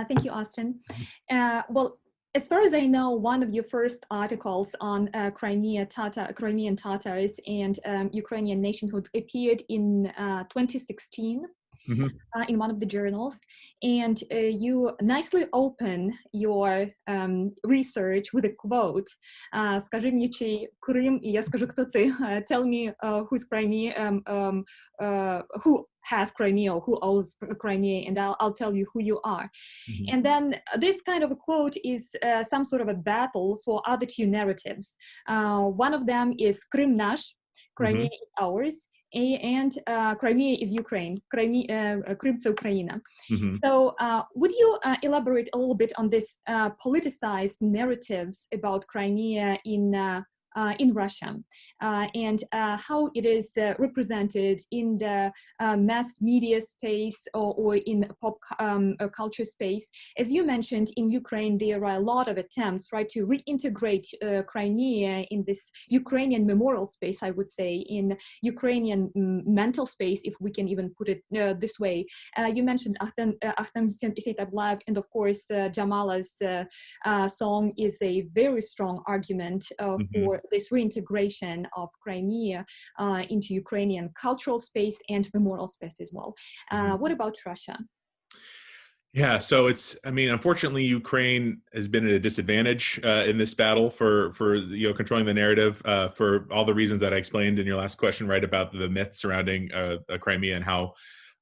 Thank you, Austin. Well, as far as I know, one of your first articles on Crimean Tatars and Ukrainian nationhood appeared in 2016. In one of the journals, and you nicely open your research with a quote. Скажи мне, чей Крым, и я скажу, кто ты. Tell me who's Crimea, who has Crimea, or who owns Crimea, and I'll tell you who you are. And then this kind of a quote is some sort of a battle for other two narratives. One of them is Krym nash, Crimea is ours, and Crimea is Ukraine, Крым це Україна. So would you elaborate a little bit on this politicized narratives about Crimea in Russia and how it is represented in the mass media space or in pop culture space? As you mentioned, in Ukraine, there are a lot of attempts, right, to reintegrate Crimea in this Ukrainian memorial space, I would say, in Ukrainian mental space, if we can even put it this way. You mentioned Ahtam Live, and of course, Jamala's song is a very strong argument for this reintegration of Crimea into Ukrainian cultural space and memorial space as well. What about Russia? Yeah, so unfortunately, Ukraine has been at a disadvantage in this battle for controlling the narrative for all the reasons that I explained in your last question, right, about the myth surrounding Crimea and how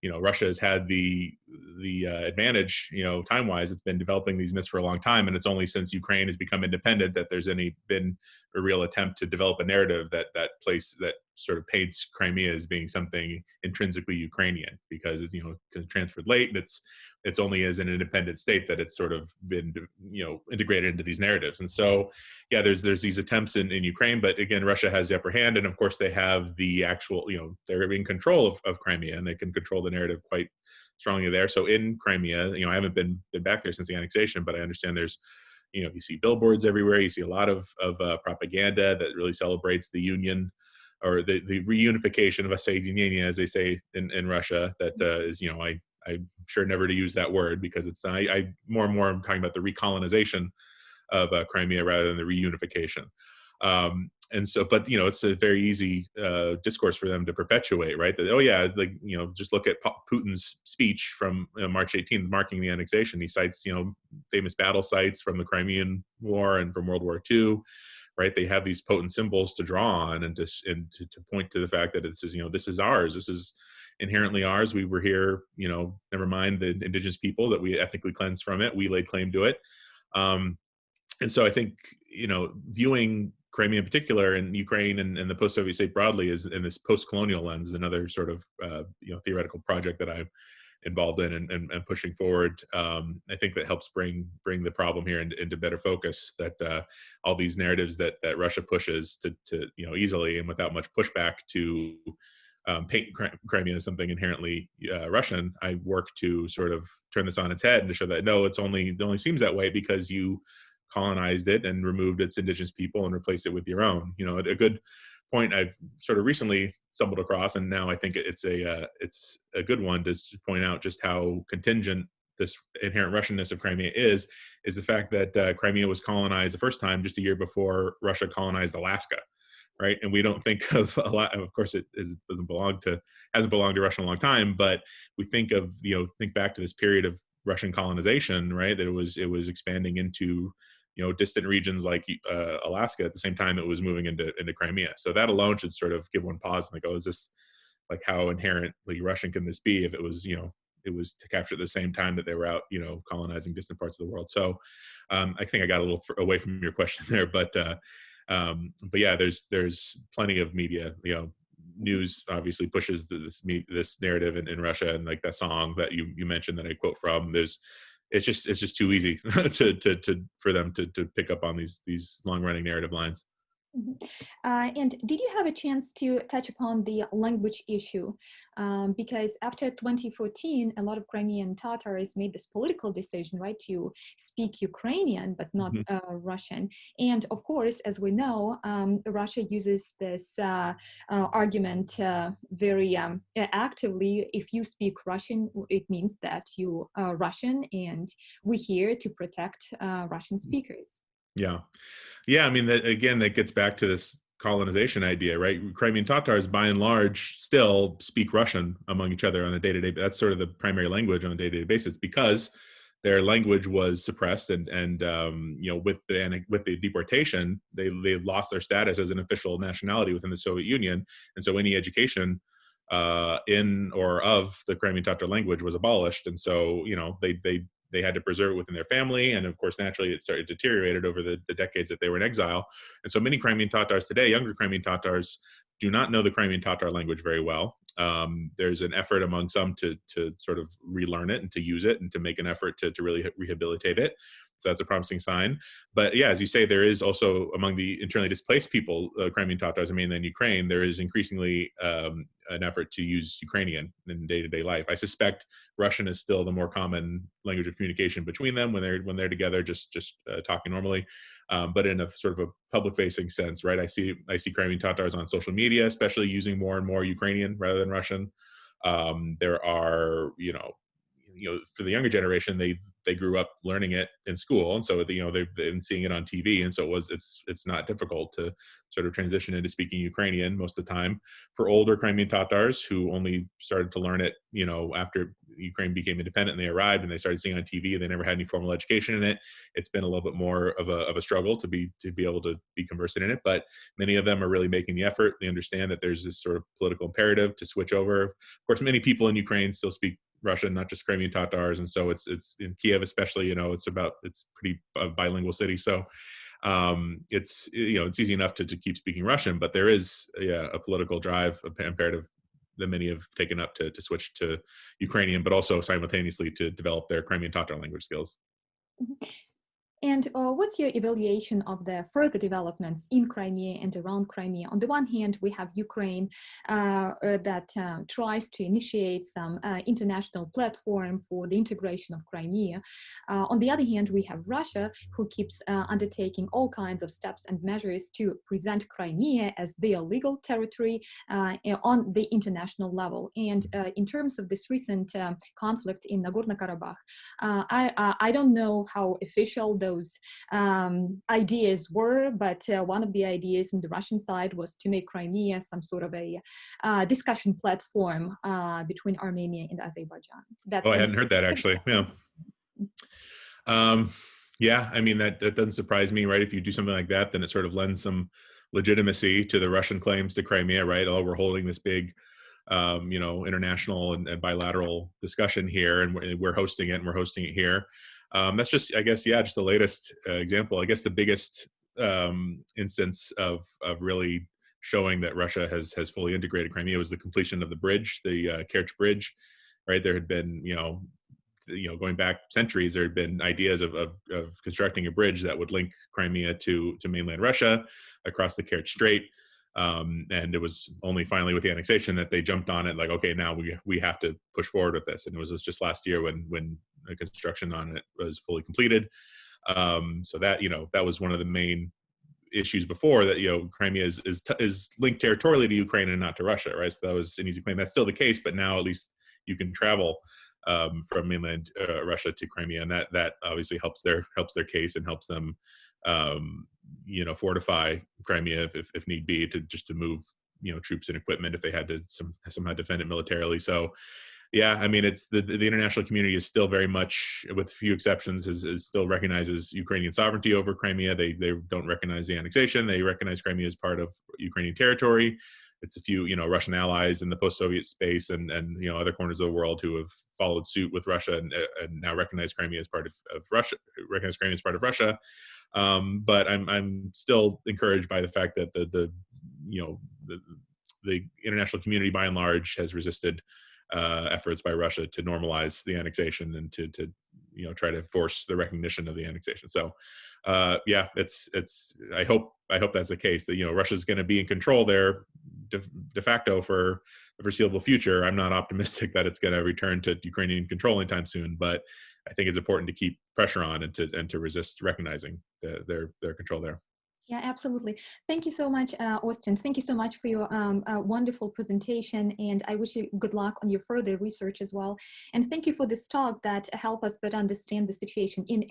Russia has had the advantage, time-wise. It's been developing these myths for a long time, and it's only since Ukraine has become independent that there's been a real attempt to develop a narrative that sort of paints Crimea as being something intrinsically Ukrainian, because it's transferred late, and it's only as an independent state that it's sort of been integrated into these narratives. And so yeah, there's these attempts in Ukraine, but again, Russia has the upper hand, and of course they have the actual, they're in control of Crimea, and they can control the narrative quite strongly there. So in Crimea, I haven't been back there since the annexation, but I understand there's you see billboards everywhere, you see a lot of propaganda that really celebrates the union, or the reunification of Soedinение, as they say in Russia, that is, I'm sure never to use that word, because it's I more and more I'm talking about the recolonization of Crimea rather than the reunification. And so, but it's a very easy discourse for them to perpetuate, right? That, oh yeah, like just look at Putin's speech from March 18th, marking the annexation. He cites famous battle sites from the Crimean War and from World War II, right? They have these potent symbols to draw on and to point to the fact that this is ours. This is inherently ours. We were here, never mind the indigenous people that we ethnically cleansed from it. We laid claim to it. And so I think, viewing Crimea in particular, and Ukraine and the post-Soviet state broadly, is in this post-colonial lens, is another sort of, theoretical project that I'm involved in and pushing forward. I think that helps bring the problem here into better focus, that all these narratives that Russia pushes to easily and without much pushback to paint Crimea as something inherently Russian. I work to sort of turn this on its head and to show that no, it only seems that way because you colonized it and removed its indigenous people and replaced it with your own. A good point I've sort of recently stumbled across, and now I think it's a good one to point out just how contingent this inherent Russianness of Crimea is the fact that Crimea was colonized the first time just a year before Russia colonized Alaska, right? And we don't think of a lot. Of course, hasn't belonged to Russia in a long time, but we think back to this period of Russian colonization, right? That it was expanding into distant regions like Alaska at the same time it was moving into Crimea. So that alone should sort of give one pause and like, oh, is this like how inherently Russian can this be if it was it was to capture at the same time that they were out colonizing distant parts of the world. So I think I got a little away from your question there, but yeah, there's plenty of media, news obviously pushes this narrative in Russia, and like that song that you mentioned that I quote from, it's just too easy for them to pick up on these long running narrative lines. Mhm. And did you have a chance to touch upon the language issue? Because after 2014, a lot of Crimean Tatars made this political decision, right, to speak Ukrainian, but not Russian. And of course, as we know, Russia uses this argument very actively. If you speak Russian, it means that you are Russian, and we're here to protect Russian speakers. Yeah. I mean, that gets back to this colonization idea, right? Crimean Tatars, by and large, still speak Russian among each other on a day-to-day. That's sort of the primary language on a day-to-day basis because their language was suppressed, and with the deportation, they lost their status as an official nationality within the Soviet Union, and so any education in or of the Crimean Tatar language was abolished, and so they had to preserve it within their family. And of course, naturally, it started deteriorated over the decades that they were in exile. And so many Crimean Tatars today, younger Crimean Tatars, do not know the Crimean Tatar language very well. There's an effort among some to sort of relearn it and to use it and to make an effort to really rehabilitate it. So that's a promising sign. But yeah, as you say, there is also among the internally displaced people, Crimean Tatars, mainly in Ukraine, there is increasingly an effort to use Ukrainian in day-to-day life. I suspect Russian is still the more common language of communication between them when they're together, just talking normally. But in a sort of a public-facing sense, right? I see Crimean Tatars on social media, especially using more and more Ukrainian rather than Russian. There are, for the younger generation, they grew up learning it in school, and so they've been seeing it on TV, and so it's not difficult to sort of transition into speaking Ukrainian most of the time. For older Crimean Tatars who only started to learn it, after Ukraine became independent and they arrived and they started seeing it on TV, they never had any formal education in it. It's been a little bit more of a struggle to be able to be conversant in it, but many of them are really making the effort. They understand that there's this sort of political imperative to switch over. Of course, many people in Ukraine still speak Russian, not just Crimean Tatars, and so it's in Kiev especially. It's pretty bilingual city, so it's easy enough to keep speaking Russian, but there is a political drive, imperative that many have taken up to switch to Ukrainian, but also simultaneously to develop their Crimean Tatar language skills. Mhm. And what's your evaluation of the further developments in Crimea and around Crimea? On the one hand, we have Ukraine that tries to initiate some international platform for the integration of Crimea. On the other hand, we have Russia, who keeps undertaking all kinds of steps and measures to present Crimea as their legal territory on the international level. And in terms of this recent conflict in Nagorno-Karabakh, I don't know how official those ideas were, but one of the ideas on the Russian side was to make Crimea some sort of a discussion platform between Armenia and Azerbaijan. I hadn't heard that actually. Yeah. I mean, that doesn't surprise me, right? If you do something like that, then it sort of lends some legitimacy to the Russian claims to Crimea, right? Oh, we're holding this big international and bilateral discussion here, and we're hosting it, and we're hosting it here. That's just, I guess, just the latest example. I guess the biggest instance of really showing that Russia has fully integrated Crimea was the completion of the bridge, the Kerch Bridge, right? There had been, going back centuries, there had been ideas of constructing a bridge that would link Crimea to mainland Russia across the Kerch Strait. And it was only finally with the annexation that they jumped on it, like, okay, now we have to push forward with this. And it was just last year when the construction on it was fully completed. So that, that was one of the main issues before, that Crimea is linked territorially to Ukraine and not to Russia, right? So that was an easy claim. That's still the case, but now at least you can travel from mainland Russia to Crimea, and that obviously helps their case and helps them fortify Crimea if need be, to move troops and equipment if they had to somehow defend it militarily. So yeah, I mean, it's the international community is still very much, with a few exceptions, is still recognizes Ukrainian sovereignty over Crimea. They don't recognize the annexation. They recognize Crimea as part of Ukrainian territory. It's a few Russian allies in the post-Soviet space and other corners of the world who have followed suit with Russia and now recognize Crimea as part of Russia. Recognize Crimea as part of Russia. But I'm still encouraged by the fact that the international community by and large has resisted efforts by Russia to normalize the annexation and to try to force the recognition of the annexation. So yeah, it's I hope that's the case, that Russia's going to be in control there de facto for the foreseeable future. I'm not optimistic that it's going to return to Ukrainian control anytime soon, but I think it's important to keep pressure on and to resist recognizing their control there. Yeah, absolutely. Thank you so much, Austin. Thank you so much for your wonderful presentation, and I wish you good luck on your further research as well. And thank you for this talk that help us better understand the situation in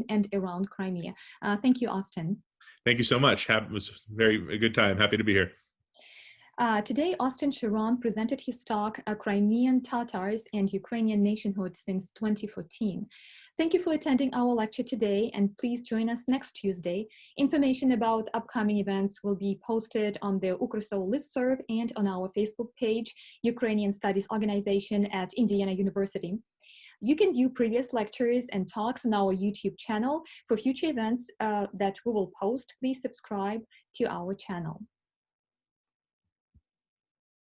and around Crimea. Thank you, Austin. Thank you so much. It was a good time. Happy to be here. Today, Austin Charron presented his talk, Crimean Tatars and Ukrainian Nationhood since 2014. Thank you for attending our lecture today, and please join us next Tuesday. Information about upcoming events will be posted on the UkrSO listserv and on our Facebook page, Ukrainian Studies Organization at Indiana University. You can view previous lectures and talks on our YouTube channel. For future events that we will post, please subscribe to our channel.